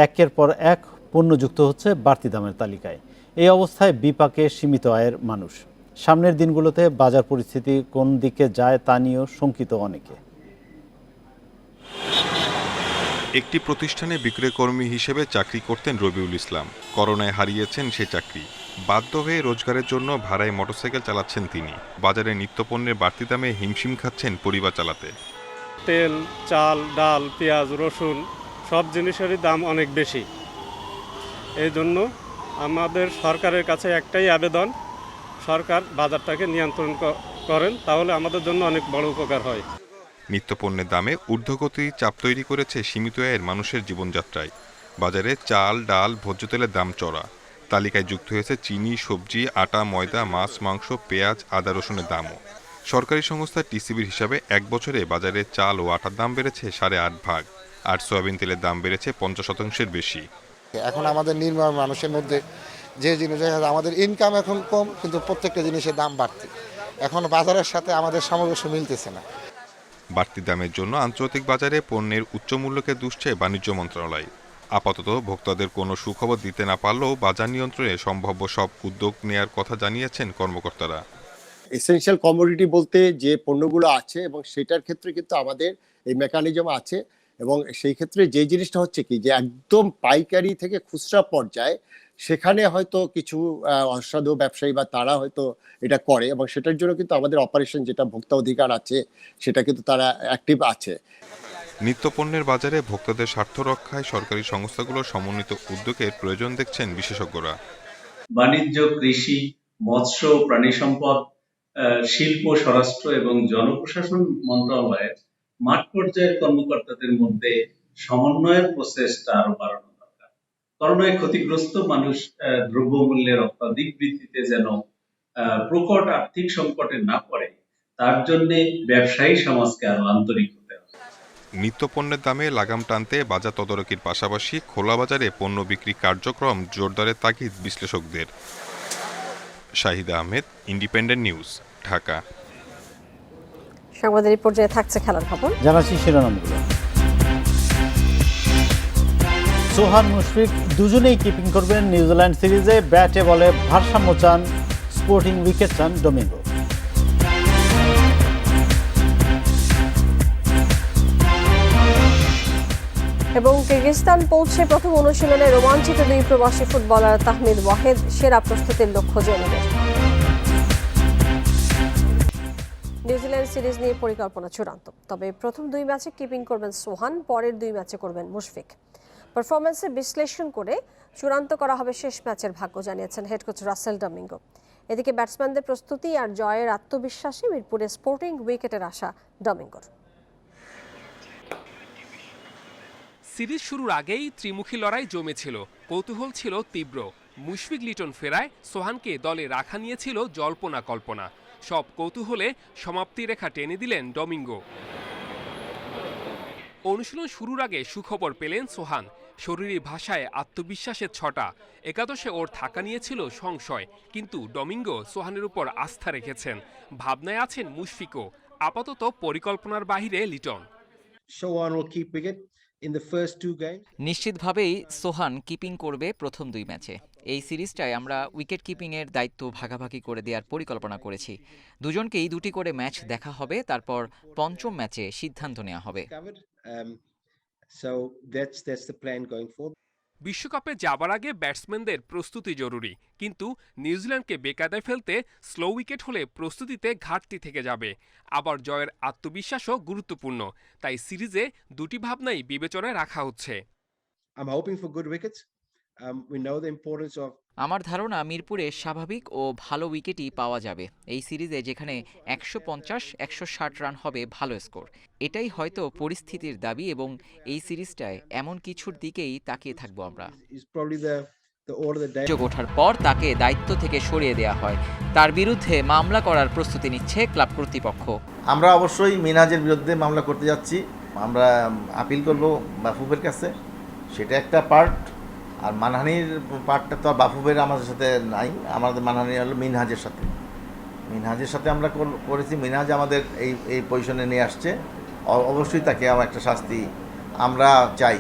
একের পর এক পণ্য যুক্ত হচ্ছে বাড়তি দামের তালিকায়। এই অবস্থায় বিপাকে সীমিত আয়ের মানুষ। সামনের দিনগুলোতে বাজার পরিস্থিতি কোন দিকে যায় তা নিয়েও শঙ্কিত অনেকে। একটি প্রতিষ্ঠানে বিক্রয়কর্মী হিসেবে চাকরি করতেন রবিউল ইসলাম। করোনায় হারিয়েছেন সে চাকরি। বাধ্য হয়ে রোজগারের জন্য ভাড়ায় মোটরসাইকেল চালাচ্ছেন তিনি। বাজারে নিত্যপণ্যের বাড়তি দামে হিমশিম খাচ্ছেন পরিবার চালাতে। তেল, চাল, ডাল, পেঁয়াজ, রসুন সব জিনিসেরই দাম অনেক বেশি। এই জন্য আমাদের সরকারের কাছে একটাই আবেদন, সরকার বাজারটাকে নিয়ন্ত্রণ করেন, তাহলে আমাদের জন্য অনেক বড় উপকার হয়। নিত্যপণ্যের দামে ঊর্ধ্বগতির চাপ তৈরি করেছে সীমিত আয়ের মানুষের জীবনযাত্রায়। বাজারে চাল, ডাল, ভোজ্য তেলের দাম চড়া। তালিকায় যুক্ত হয়েছে চিনি, সবজি, আটা, ময়দা, মাছ, মাংস, পেঁয়াজ, আদা, রসুনের দামও। সরকারি সংস্থা টিসিবির হিসাবে এক বছরে বাজারে চাল ও আটার দাম বেড়েছে 8.5 ভাগ, আর সয়াবিন তেলের দাম বেড়েছে 50% বেশি। এখন আমাদের নির্মাণ মানুষের মধ্যে যে জিনিস আমাদের ইনকাম এখন কম, কিন্তু প্রত্যেকটা জিনিসের দাম বাড়তি। এখন বাজারের সাথে আমাদের সামঞ্জস্য মিলতেছে না। বাড়তি দামের জন্য আন্তর্জাতিক বাজারে পণ্যের উচ্চ মূল্যকে দুষছে বাণিজ্য মন্ত্রণালয়। আপাতত ভোক্তাদের কোনো সুখবর দিতে না পারলেও বাজার নিয়ন্ত্রণে সম্ভাব্য সব উদ্যোগ নেয়ার কথা জানিয়েছেন কর্মকর্তারা। এসেনশিয়াল কমোডিটি বলতে যে পণ্যগুলো আছে এবং সেটার ক্ষেত্রে কিন্তু আমাদের এই মেকানিজম আছে, এবং সেই ক্ষেত্রে যে জিনিসটা হচ্ছে কি যে একদম পাইকারি থেকে খুচরা পর্যায়ে সেখানে হয়তো কিছু অসাধু ব্যবসায়ী বা তারা হয়তো এটা করে, এবং সেটার জন্য কিন্তু আমাদের অপারেশন যেটা ভোক্তা অধিকার আছে সেটা কিন্তু তারা অ্যাক্টিভ আছে। নিত্যপণ্যের বাজারে ভোক্তাদের স্বার্থ রক্ষায় সরকারি সংস্থাগুলোর সমন্বিত উদ্যোগের প্রয়োজন দেখছেন বিশেষজ্ঞরা। বাণিজ্য, কৃষি, মৎস্য, প্রাণী সম্পদ, শিল্প, স্বরাষ্ট্র এবং জনপ্রশাসন মন্ত্রণালয়ের মাঠ পর্যায়ের কর্মকর্তাদের মধ্যে সমন্বয়ের প্রচেষ্টা আরো বাড়ানো দরকার। করোনায় ক্ষতিগ্রস্ত মানুষ দ্রব্যমূল্যের অত্যাধিক বৃদ্ধিতে যেন প্রকট আর্থিক সংকটে না পড়ে, তার জন্য ব্যবসায়ী সমাজকে আরো আন্তরিক হতে হবে। নিত্যপণ্যের দামে লাগাম টানতে বাজার তদারকির পাশাপাশি খোলা বাজারে পণ্য বিক্রি কার্যক্রম জোরদারের তাগিদ বিশ্লেষকদের। Shahid Ahmed, independent news, Dhaka. সংবাদের এই পর্যায়ে থাকছে খেলার খবর। জানাচ্ছি শিরোনামগুলো। সোহান, মুশফিক দুজনেই কিপিং করবেন নিউজিল্যান্ড সিরিজে। ব্যাটে বলে ভারসাম্য চান স্পোর্টিং, উইকেট চান ডোমিঙ্গো। এবং কিরগিজস্তান পৌঁছে প্রথম অনুশীলনে রোমাঞ্চিত দুই প্রবাসী ফুটবলার তাহমিদ ওয়াহেদ, সেরা প্রস্তুতির লক্ষ্য জেনেদের। নিউজিল্যান্ড সিরিজ নিয়ে পরিকল্পনা চূড়ান্ত, তবে প্রথম 2 ম্যাচে কিপিং করবেন সোহান, পরের 2 ম্যাচে করবেন মুশফিক। পারফরম্যান্সে বিশ্লেষণ করে চূড়ান্ত করা হবে শেষ ম্যাচের ভাগ্য, জানিয়েছেন হেড কোচ রাসেল ডমিঙ্গো। এদিকে ব্যাটসম্যানদের প্রস্তুতি আর জয়ের আত্মবিশ্বাসী মিরপুরে স্পোর্টিং উইকেটের আশা ডমিঙ্গোর। সিরিজ শুরুর আগেই ত্রিমুখী লড়াই জমেছিল, কৌতূহল ছিল তীব্র। মুশফিক লিটন ফেরায় সোহানকে দলে রাখা নিয়েছিল জল্পনা কল্পনা। সব কৌতূহলে সমাপ্তি রেখা টেনে দিলেন ডমিঙ্গো। অনুশীলন শুরুর আগে সুখবর পেলেন সোহান। শরীরী ভাষায় আত্মবিশ্বাসের ছটা। একাদশে ওর থাকা নিয়েছিল সংশয়, কিন্তু ডমিঙ্গো সোহানের উপর আস্থা রেখেছেন। ভাবনায় আছেন মুশফিকও। আপাতত পরিকল্পনার বাইরে লিটন। নিশ্চিতভাবেই সোহান কিপিং করবে প্রথম 2 ম্যাচে। এই সিরিজটায় আমরা উইকেট কিপিংয়ের দায়িত্ব ভাগাভাগি করে দেওয়ার পরিকল্পনা করেছি। দুজনকেই 2টি করে ম্যাচ দেখা হবে, তারপর পঞ্চম ম্যাচে সিদ্ধান্ত নেওয়া হবে। বিশ্বকাপে যাবার আগে ব্যাটসম্যানদের প্রস্তুতি জরুরি, কিন্তু নিউজিল্যান্ডকে বেকায়দায় ফেলতে স্লো উইকেট হলে প্রস্তুতিতে ঘাটতি থেকে যাবে। আবার জয়ের আত্মবিশ্বাসও গুরুত্বপূর্ণ, তাই সিরিজে 2টি ভাবনাই বিবেচনায় রাখা হচ্ছে। আমার ধারণা মিরপুরে স্বাভাবিক ও ভালো উইকেটই পাওয়া যাবে এই সিরিজে, যেখানে 150-160 রান হবে ভালো স্কোর। এটাই হয়তো পরিস্থিতির দাবি, এবং এই সিরিজটায় এমন কিছুর দিকেই তাকিয়ে থাকবো আমরা। যোগ ওঠার পর তাকে দায়িত্ব থেকে সরিয়ে দেওয়া হয়। তার বিরুদ্ধে মামলা করার প্রস্তুতি নিচ্ছে ক্লাব কর্তৃপক্ষ। আমরা অবশ্যই মিনহাজের বিরুদ্ধে মামলা করতে যাচ্ছি। আমরা আপিল করব বাফুফের কাছে, সেটা একটা পার্ট। আর মানহানির পার্টটা তো বাফুফের আমাদের সাথে নাই, আমাদের মানহানি হলো মিনহাজের সাথে। মিনহাজের সাথে আমরা করেছি, মিনহাজ আমাদের এই পজিশনে নিয়ে আসছে, অবশ্যই তাকে আমার একটা শাস্তি আমরা চাই।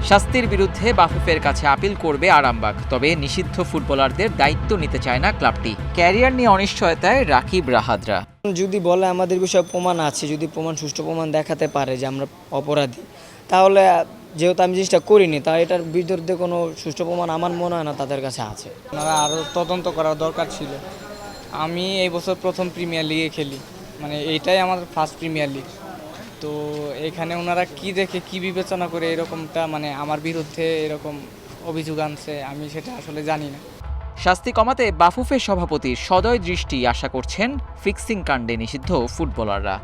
শাস্তির বিরুদ্ধে বাফুফের কাছে আপিল করবে আরামবাগ, তবে নিষিদ্ধ ফুটবলারদের দায়িত্ব নিতে চায় না ক্লাবটি। ক্যারিয়ার নিয়ে অনিশ্চয়তায় রাকিব রাহাদরা। যদি বলে আমাদের বিষয়ে প্রমাণ আছে, যদি সুষ্ঠু প্রমাণ দেখাতে পারে যে আমরা অপরাধী, তাহলে যেহেতু আমি জিনিসটা করিনি, তা এটার বিরুদ্ধে কোনো সুষ্ঠু প্রমাণ আমার মনে হয় না তাদের কাছে আছে। আরও তদন্ত করার দরকার ছিল। আমি এই বছর প্রথম প্রিমিয়ার লিগে খেলি, মানে এইটাই আমার ফার্স্ট প্রিমিয়ার লিগ। তো এখানে ওনারা কি দেখে কি বিবেচনা করে এরকমটা মানে আমার বিরুদ্ধে এরকম অভিযোগ আনছে, আমি সেটা আসলে জানি না। শাস্তি কমাতে বাফুফের সভাপতির সদয় দৃষ্টি আশা করছেন ফিক্সিং কাণ্ডে নিষিদ্ধ ফুটবলাররা।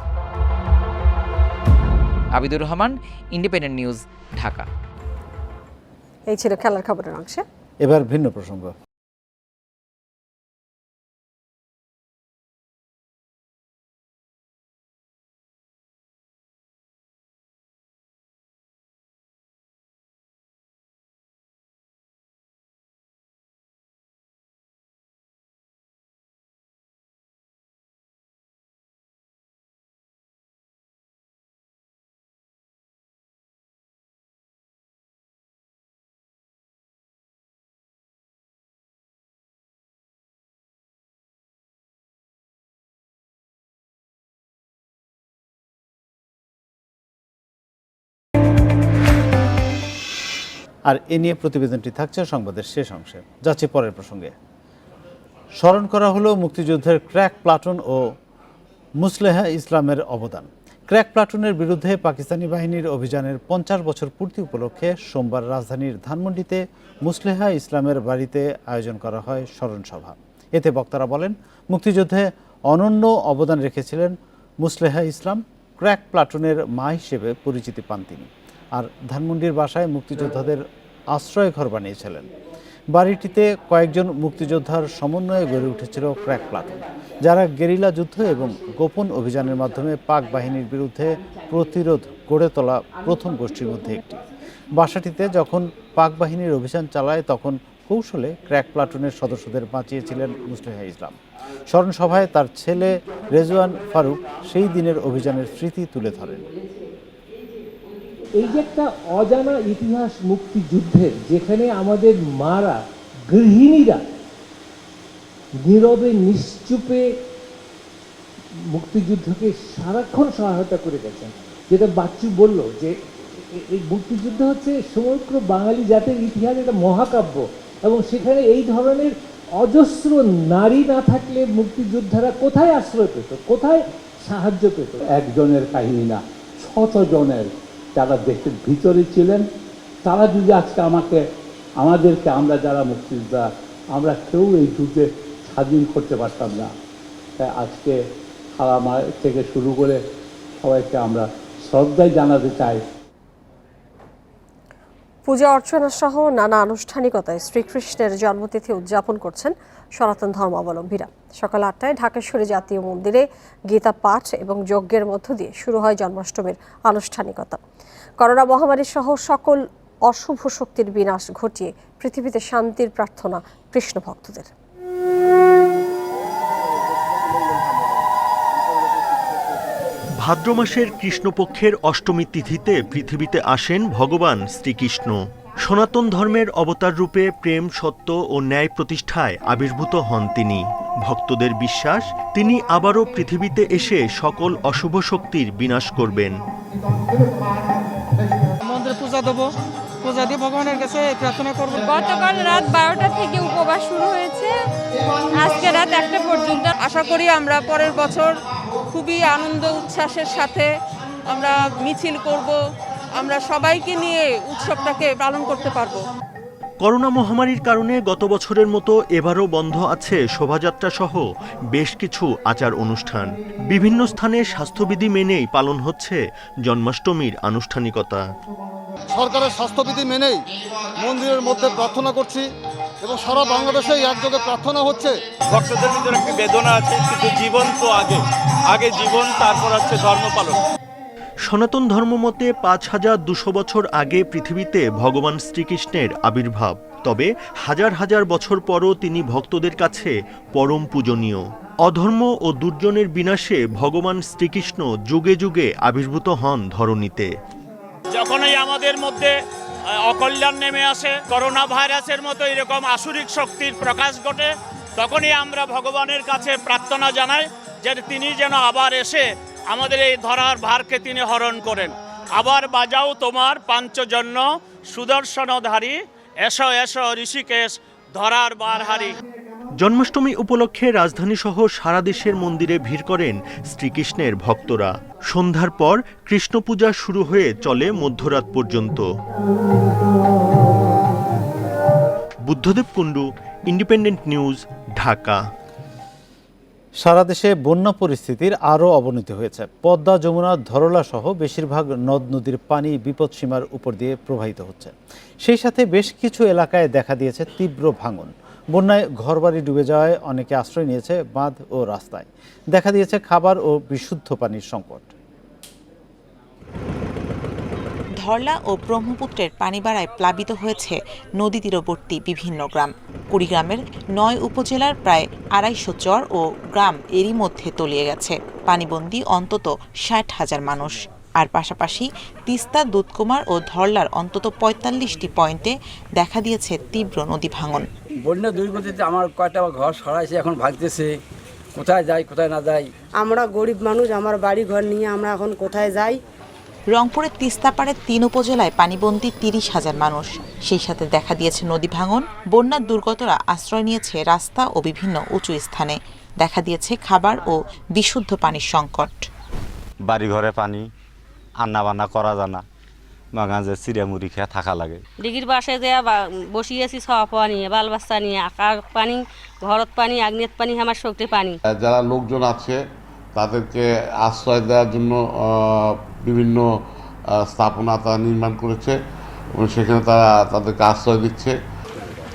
Abidur Rahman, Independent news, Dhaka. এই ছিল খেলার খবরের অংশে। এবার ভিন্ন প্রসঙ্গ। আর এ নিয়ে প্রতিবেদনটি থাকছে সংবাদের শেষ অংশে। যাচ্ছে পরের প্রসঙ্গে। স্মরণ করা হলো মুক্তিযুদ্ধের ক্র্যাক প্লাটুন ও মুসলেহা ইসলামের অবদান। ক্র্যাক প্লাটুনের বিরুদ্ধে পাকিস্তানি বাহিনীর অভিযানের 50 বছর পূর্তি উপলক্ষে সোমবার রাজধানীর ধানমন্ডিতে মুসলেহা ইসলামের বাড়িতে আয়োজন করা হয় স্মরণ সভা। এতে বক্তারা বলেন, মুক্তিযুদ্ধে অনন্য অবদান রেখেছিলেন মুসলেহা ইসলাম। ক্র্যাক প্লাটুনের মা হিসেবে পরিচিতি পান তিনি। আর ধানমন্ডির বাসায় মুক্তিযোদ্ধাদের আশ্রয় ঘর বানিয়েছিলেন। বাড়িটিতে কয়েকজন মুক্তিযোদ্ধার সমন্বয়ে গড়ে উঠেছিল ক্র্যাক প্লাটুন, যারা গেরিলা যুদ্ধ এবং গোপন অভিযানের মাধ্যমে পাক বাহিনীর বিরুদ্ধে প্রতিরোধ গড়ে তোলা প্রথম গোষ্ঠীর মধ্যে একটি। বাসাটিতে যখন পাক বাহিনীর অভিযান চালায় তখন কৌশলে ক্র্যাক প্লাটুনের সদস্যদের বাঁচিয়েছিলেন মুসলেহা ইসলাম। স্মরণ সভায় তার ছেলে রেজওয়ান ফারুক সেই দিনের অভিযানের স্মৃতি তুলে ধরেন। এই যে একটা অজানা ইতিহাস মুক্তিযুদ্ধের, যেখানে আমাদের মারা, গৃহিণীরা নীরবে নিশ্চুপে মুক্তিযুদ্ধকে সারাক্ষণ সহায়তা করে গেছেন। যেটা বাচ্চু বলল যে এই মুক্তিযুদ্ধ হচ্ছে সমগ্র বাঙালি জাতির ইতিহাস, একটা মহাকাব্য, এবং সেখানে এই ধরনের অজস্র নারী না থাকলে মুক্তিযোদ্ধারা কোথায় আশ্রয় পেত, কোথায় সাহায্য পেত? একজনের কাহিনী না, শত জনের যারা দেশের ভিতরে ছিলেন, তারা যদি আজকে আমাদেরকে আমরা যারা মুক্তিযোদ্ধা, আমরা কেউ এই যুদ্ধে স্বাধীন করতে পারতাম না। তাই আজকে খালামা থেকে শুরু করে সবাইকে আমরা শ্রদ্ধাই জানাতে চাই। পূজা অর্চনা সহ নানা আনুষ্ঠানিকতায় শ্রীকৃষ্ণের জন্মতিথি উদযাপন করছেন সনাতন ধর্মাবলম্বীরা। সকাল 8টায় ঢাকেশ্বরী জাতীয় মন্দিরে গীতা পাঠ এবং যজ্ঞের মধ্য দিয়ে শুরু হয় জন্মাষ্টমীর আনুষ্ঠানিকতা। করোনা মহামারী সহ সকল অশুভ শক্তির বিনাশ ঘটিয়ে পৃথিবীতে শান্তির প্রার্থনা কৃষ্ণ ভক্তদের। ভাদ্র মাসের কৃষ্ণপক্ষের অষ্টমী তিথিতে পৃথিবীতে আসেন ভগবান শ্রীকৃষ্ণ। সনাতন ধর্মের অবতার রূপে প্রেম, সত্য ও ন্যায় প্রতিষ্ঠায় আবির্ভূত হন তিনি। ভক্তদের বিশ্বাস, তিনি আবারও পৃথিবীতে এসে সকল অশুভ শক্তির বিনাশ করবেন। মন্দিরে পূজা দেবো, পূজা দিয়ে ভগবানের কাছে প্রার্থনা করবো। গতকাল রাত 12টা থেকে উপবাস শুরু হয়েছে, আজকে রাত 1টা পর্যন্ত। আশা করি আমরা পরের বছর খুবই আনন্দ উচ্ছ্বাসের সাথে আমরা মিছিল করব, আমরা সবাইকে নিয়ে উৎসবটাকে পালন করতে পারবো। করোনা মহামারীর কারণে গত বছরের মতো এবারও বন্ধ আছে শোভাযাত্রা সহ বেশ কিছু আচার অনুষ্ঠান। বিভিন্ন স্থানে স্বাস্থ্যবিধি মেনেই পালন হচ্ছে জন্মাষ্টমীর আনুষ্ঠানিকতা। সরকারের স্বাস্থ্যবিধি মেনেই মন্দিরের মধ্যে প্রার্থনা করছি এবং সারা বাংলাদেশে একযোগে প্রার্থনা হচ্ছে। ভক্তদের ভিতরে একটি বেদনা আছে, কিন্তু জীবন তো আগে জীবন, তারপর হচ্ছে ধর্ম পালন। সনাতন ধর্মমতে 5200 বছর আগে পৃথিবীতে ভগবান শ্রীকৃষ্ণের আবির্ভাব। তবে হাজার হাজার বছর পরও তিনি ভক্তদের কাছে পরম পূজনীয়। অধর্ম ও দুর্জনের বিনাশে ভগবান শ্রীকৃষ্ণ যুগে যুগে আবির্ভূত হন ধরণীতে। যখনই আমাদের মধ্যে অকল্যাণ নেমে আসে, করোনা ভাইরাসের মতো এরকম আসুরিক শক্তির প্রকাশ ঘটে, তখনই আমরা ভগবানের কাছে প্রার্থনা জানাই যে তিনি যেন আবার এসে আমাদের এই ধরার ভারকে তিনি হরণ করেন। আবার বাজাও তোমার পাঞ্চজন্য সুদর্শনধারী, এসো এসো ঋষিকেশ ধরার বারহারি। জন্মাষ্টমী উপলক্ষে রাজধানী সহ সারা দেশের মন্দিরে ভিড় করেন শ্রীকৃষ্ণের ভক্তরা। সন্ধ্যার পর কৃষ্ণ পূজা শুরু হয়ে চলে মধ্যরাত পর্যন্ত। Buddhadeb Kundu, Independent news, Dhaka. সারা দেশে বন্যা পরিস্থিতির আরও অবনতি হয়েছে। পদ্মা, যমুনা, ধরলা সহ বেশিরভাগ নদ নদীর পানি বিপদসীমার উপর দিয়ে প্রবাহিত হচ্ছে। সেই সাথে বেশ কিছু এলাকায় দেখা দিয়েছে তীব্র ভাঙন। বন্যায় ঘরবাড়ি ডুবে যাওয়ায় অনেকে আশ্রয় নিয়েছে বাঁধ ও রাস্তায়। দেখা দিয়েছে খাবার ও বিশুদ্ধ পানির সংকট। ধরলা ও ব্রহ্মপুত্রের পানি বাড়ায় প্লাবিত হয়েছে নদী তীরবর্তী বিভিন্ন গ্রাম। কুড়িগ্রামের ৯ উপজেলার প্রায় ২৫০ চর ও গ্রাম এরই মধ্যে তলিয়ে গেছে। পানিবন্দী অন্তত ৬০,০০০ মানুষ। আর পাশাপাশি তিস্তা, দুধকুমার ও ধরলার অন্তত ৪৫টি পয়েন্টে দেখা দিয়েছে তীব্র নদী ভাঙন। বন্যা দুই গতিতে আমার কয়টা ঘর সরাইছে, এখন ভাগতেছে। কোথায় যাই কোথায় না যাই। আমরা গরিব মানুষ, আমার বাড়ি ঘর নিয়ে আমরা এখন কোথায় যাই। রংপুরের তিস্তাপাড়ের ৩ উপজেলায় পানিবন্দী ৩০,০০০ মানুষ। সেই সাথে দেখা দিয়েছে নদী ভাঙন। বন্যার দুর্গতরা আশ্রয় নিয়েছে রাস্তা ও বিভিন্ন উঁচু স্থানে। দেখা দিয়েছে খাবার ও বিশুদ্ধ পানির সংকট। বাড়ি ঘরে পানি, রান্না বান্না করা যায় না, মাগাজে চিড়িয়ামুড়ি খেয়ে থাকা লাগে। ডিগির বাসে যে বসিয়েছি সব পানি, বাল বাচ্চা নিয়ে, আকার পানি, ঘরত পানি, আগ্নেত পানি, আমার শক্তি পানি। যারা লোকজন আছে তাদেরকে আশ্রয় দেওয়ার জন্য বিভিন্ন স্থাপনা তারা নির্মাণ করেছে এবং সেখানে তারা তাদেরকে আশ্রয় দিচ্ছে।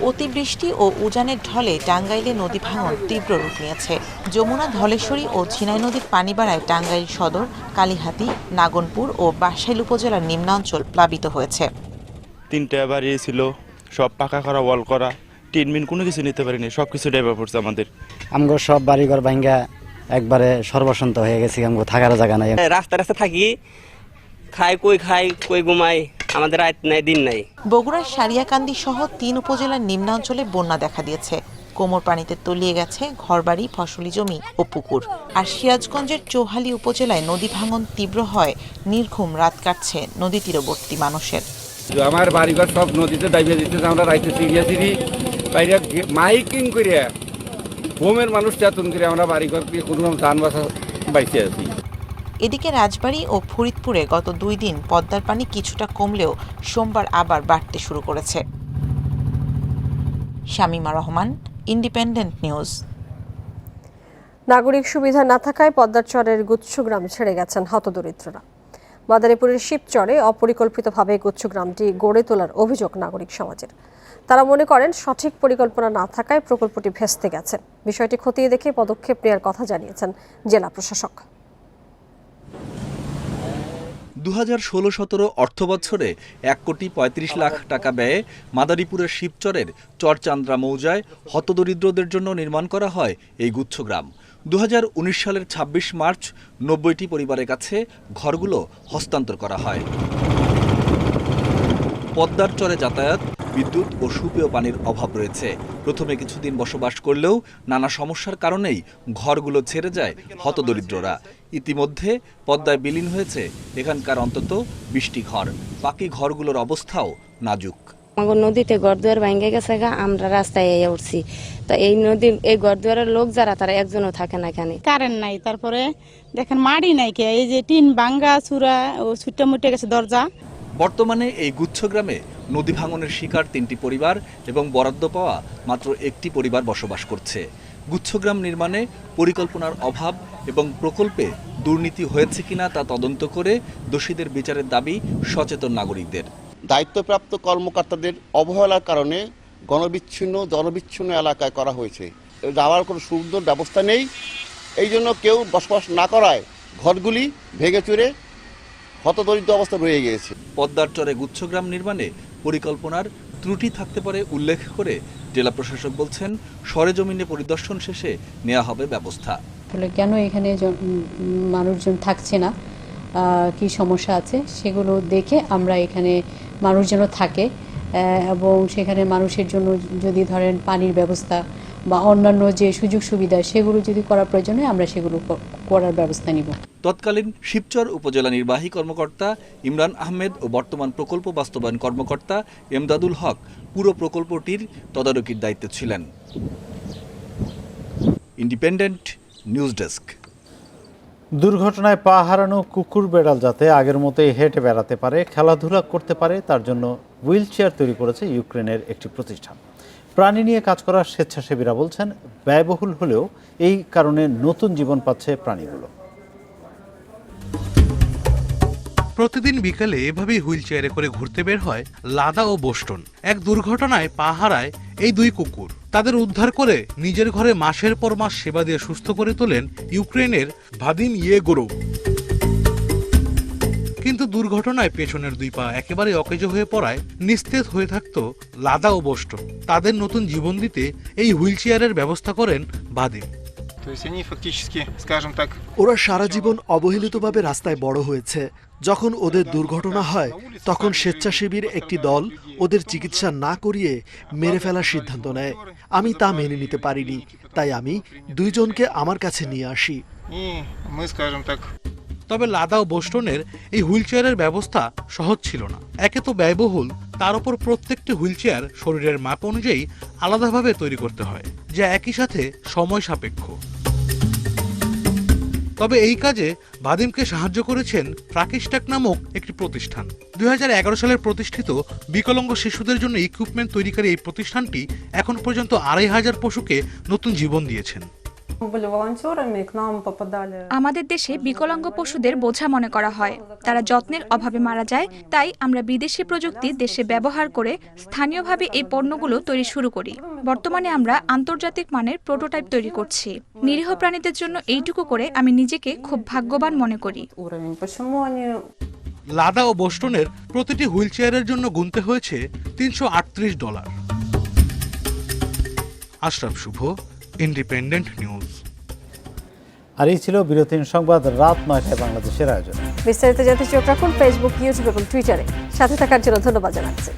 অতিবৃষ্টি ও উজানের ঢলে টাঙ্গাইলে নদী ভাঙন তীব্র রূপ নিয়েছে। যমুনা, ধলেশ্বরী ও ঝিনাই নদীর পানি বাড়ায় টাঙ্গাইল সদর, কালিহাতী, নাগনপুর ও বাসাইল উপজেলার নিম্নাঞ্চল প্লাবিত হয়েছে। 3টা বাড়ি ছিল, সব পাকা করা, ওয়াল করা, টিনমিন কোনো কিছু নিতে পারিনি, সব কিছু ডেভেলপ করছে আমাদের। আমগো সব বাড়িঘর ভাঙ্গা একবারে সর্বসন্ত হয়ে গেছি, আমগো থাকার জায়গা নাই। রাস্তা রাস্তা থাকি, খাই কই ঘুমাই, আমাদের রাত নাই দিন নাই। বগুড়ার সারিয়াকান্দি সহ ৩ উপজেলার নিম্নাঞ্চলে বন্যা দেখা দিয়েছে। কোমর পানিতে তলিয়ে গেছে ঘরবাড়ি, ফসলি জমি ও পুকুর। আর সিরাজগঞ্জের চৌহালি উপজেলায় নদী ভাঙন তীব্র হয় নির্ঘুম রাত কাটছে নদী তীরবর্তী মানুষের। আমার বাড়িঘর সব নদীতে দাবিয়ে দিতেছে, আমরা রাইতে চিড়িয়েছি বাইরে মাইকিং করে হোমের মানুষ চেতন করে আমরা বাড়িঘর দিয়ে কোনো ধান বাসা বাইতে আছি। এদিকে রাজবাড়ী ও ফরিদপুরে গত 2 দিন পদ্মার পানি কিছুটা কমলেও সোমবার আবার বাড়তে শুরু করেছে। Shamima Rahman, Independent news. নাগরিক সুবিধা না থাকায় পদ্মার চরের গুচ্ছগ্রাম ছেড়ে গেছেন হতদরিদ্ররা। মাদারীপুরের শিবচরে অপরিকল্পিতভাবে গুচ্ছগ্রামটি গড়ে তোলার অভিযোগ নাগরিক সমাজের। তারা মনে করেন সঠিক পরিকল্পনা না থাকায় প্রকল্পটি ভেস্তে গেছে। বিষয়টি খতিয়ে দেখে পদক্ষেপ নেওয়ার কথা জানিয়েছেন জেলা প্রশাসক। 2016-17 অর্থবছরে 1,35,00,000 টাকা ব্যয়ে মাদারীপুরের শিবচরের চরচান্দ্রা মৌজায় হতদরিদ্রদের জন্য নির্মাণ করা হয় এই গুচ্ছগ্রাম। 2019 সালের 26 মার্চ 90টি পরিবারের কাছে ঘরগুলো হস্তান্তর করা হয়। পদ্মার চরে যাতায়াত, বিদ্যুৎ ও সুপেয় পানির অভাব রয়েছে। প্রথমে কিছুদিন বসবাস করলেও নানা সমস্যার কারণেই ঘরগুলো ছেড়ে যায় হতদরিদ্ররা। ইতিমধ্যে পদ্মায় বিলীন হয়েছে এখানকার অন্তত 20টি ঘর। বাকি ঘরগুলোর অবস্থাও নাজুক। আমাদের নদীতে ঘরদুয়ার ভেঙে গেছে, আমরা রাস্তায় উঠছি। তো এই নদীর এই ঘরদুয়ারের লোক যারা, তারা একজনও থাকে না এখানে। কারেন্ট নাই, তারপরে দেখেন মাটি নাই, কে এই যে টিন ভাঙ্গা চূড়া ও ছুট্টা মুটে গেছে দরজা। বর্তমানে এই গুচ্ছগ্রামে নদী ভাঙনের শিকার 3টি পরিবার এবং বরাদ্দ পাওয়া মাত্র 1টি পরিবার বসবাস করছে। গুচ্ছগ্রাম নির্মাণে পরিকল্পনার অভাব এবং প্রকল্পে দুর্নীতি হয়েছে কিনা তা তদন্ত করে দোষীদের বিচারের দাবি সচেতন নাগরিকদের। দায়িত্বপ্রাপ্ত কর্মকর্তাদের অবহেলার কারণে জনবিচ্ছিন্ন এলাকায় করা হয়েছে। যাওয়ার কোনো সুন্দর ব্যবস্থা নেই। এই জন্য কেউ বসবাস না করায় ঘরগুলি ভেঙে চুরে হতদরিদ্র অবস্থা রয়ে গিয়েছে। পদ্মার চরে গুচ্ছগ্রাম নির্মাণে পরিকল্পনার ত্রুটি থাকতে পারে উল্লেখ করে জেলা প্রশাসক বলছেন, সরেজমিনে পরিদর্শন শেষে নেওয়া হবে ব্যবস্থা। কেন এখানে মানুষজন থাকছে না, কি সমস্যা আছে সেগুলো দেখে আমরা এখানে মানুষ যেন থাকে এবং সেখানে মানুষের জন্য যদি ধরেন পানির ব্যবস্থা বা অন্যান্য যে সুযোগ সুবিধা সেগুলো যদি করার প্রয়োজন হয় আমরা সেগুলো করার ব্যবস্থা নিব। তৎকালীন শিবচর উপজেলা নির্বাহী কর্মকর্তা ইমরান আহমেদ ও বর্তমান প্রকল্প বাস্তবায়ন কর্মকর্তা এমদাদুল হক পুরো প্রকল্পটির তদারকির দায়িত্বে ছিলেন। Independent news desk. দুর্ঘটনায় পা হারানো কুকুর বেড়াল যাতে আগের মতোই হেঁটে বেড়াতে পারে, খেলাধুলা করতে পারে, তার জন্য হুইল চেয়ার তৈরি করেছে ইউক্রেনের একটি প্রতিষ্ঠান। প্রাণী নিয়ে কাজ করা স্বেচ্ছাসেবীরা বলছেন, ব্যয়বহুল হলেও এই কারণে নতুন জীবন পাচ্ছে প্রাণীগুলো। প্রতিদিন বিকেলে এভাবেই হুইল চেয়ারে করে ঘুরতে বের হয় লাদা ও বোস্টন। এক দুর্ঘটনায় পা হারায় এই দুই কুকুর। তাদের উদ্ধার করে নিজের ঘরে মাসের পর মাস সেবা দিয়ে সুস্থ করে তোলেন ইউক্রেনের ভাদিম ইয়েগোরোভ। কিন্তু দুর্ঘটনায় পেছনের দুই পা একেবারে অকেজো হয়ে পড়ায় নিস্তেজ হয়ে থাকত লাদা ও বোস্টন। তাদের নতুন জীবন দিতে এই হুইল চেয়ারের ব্যবস্থা করেন ভাদিম। ওরা সারা জীবন অবহেলিতভাবে রাস্তায় বড় হয়েছে। যখন ওদের দুর্ঘটনা হয় তখন স্বেচ্ছাসেবীর একটি দল ওদের চিকিৎসা না করিয়ে মেরে ফেলার সিদ্ধান্ত নেয়। আমি তা মেনে নিতে পারিনি, তাই আমি দুইজনকে আমার কাছে নিয়ে আসি। তবে লাদা ও বোস্টনের এই হুইল চেয়ারের ব্যবস্থা সহজ ছিল না। একে তো ব্যয়বহুল, তার উপর প্রত্যেকটি হুইল চেয়ার শরীরের মাপ অনুযায়ী আলাদাভাবে তৈরি করতে হয়, যা একই সাথে সময় সাপেক্ষ। তবে এই কাজে ভাদিমকে সাহায্য করেছেন প্রাকিস্টাক নামক একটি প্রতিষ্ঠান। 2011 সালের প্রতিষ্ঠিত বিকলাঙ্গ শিশুদের জন্য ইকুইপমেন্ট তৈরিকারী এই প্রতিষ্ঠানটি এখন পর্যন্ত 2500 পশুকে নতুন জীবন দিয়েছেন। আমাদের দেশে বিকলাঙ্গ পশুদের বোঝা মনে করা হয়, তারা যত্নের অভাবে মারা যায়। তাই আমরা বিদেশি প্রযুক্তি দেশে ব্যবহার করে স্থানীয়ভাবে এই পণ্যগুলো তৈরি শুরু করি। বর্তমানে আমরা আন্তর্জাতিক মানের প্রোটোটাইপ তৈরি করছি। নিরীহ প্রাণীদের জন্য এইটুকু করে আমি নিজেকে খুব ভাগ্যবান মনে করি। লাদা ও বোস্টনের প্রতিটি হুইল চেয়ারের জন্য গুনতে হয়েছে $338। আশরাফ শুভ, ইন্ডিপেন্ডেন্ট নিউজ। আর এই ছিল বিরতির সংবাদ রাত 9টায় বাংলাদেশের আয়োজন। বিস্তারিত জানতে চোখ রাখুন ফেসবুক, ইউটিউব এবং টুইটারে। সাথে থাকার জন্য ধন্যবাদ জানাচ্ছি।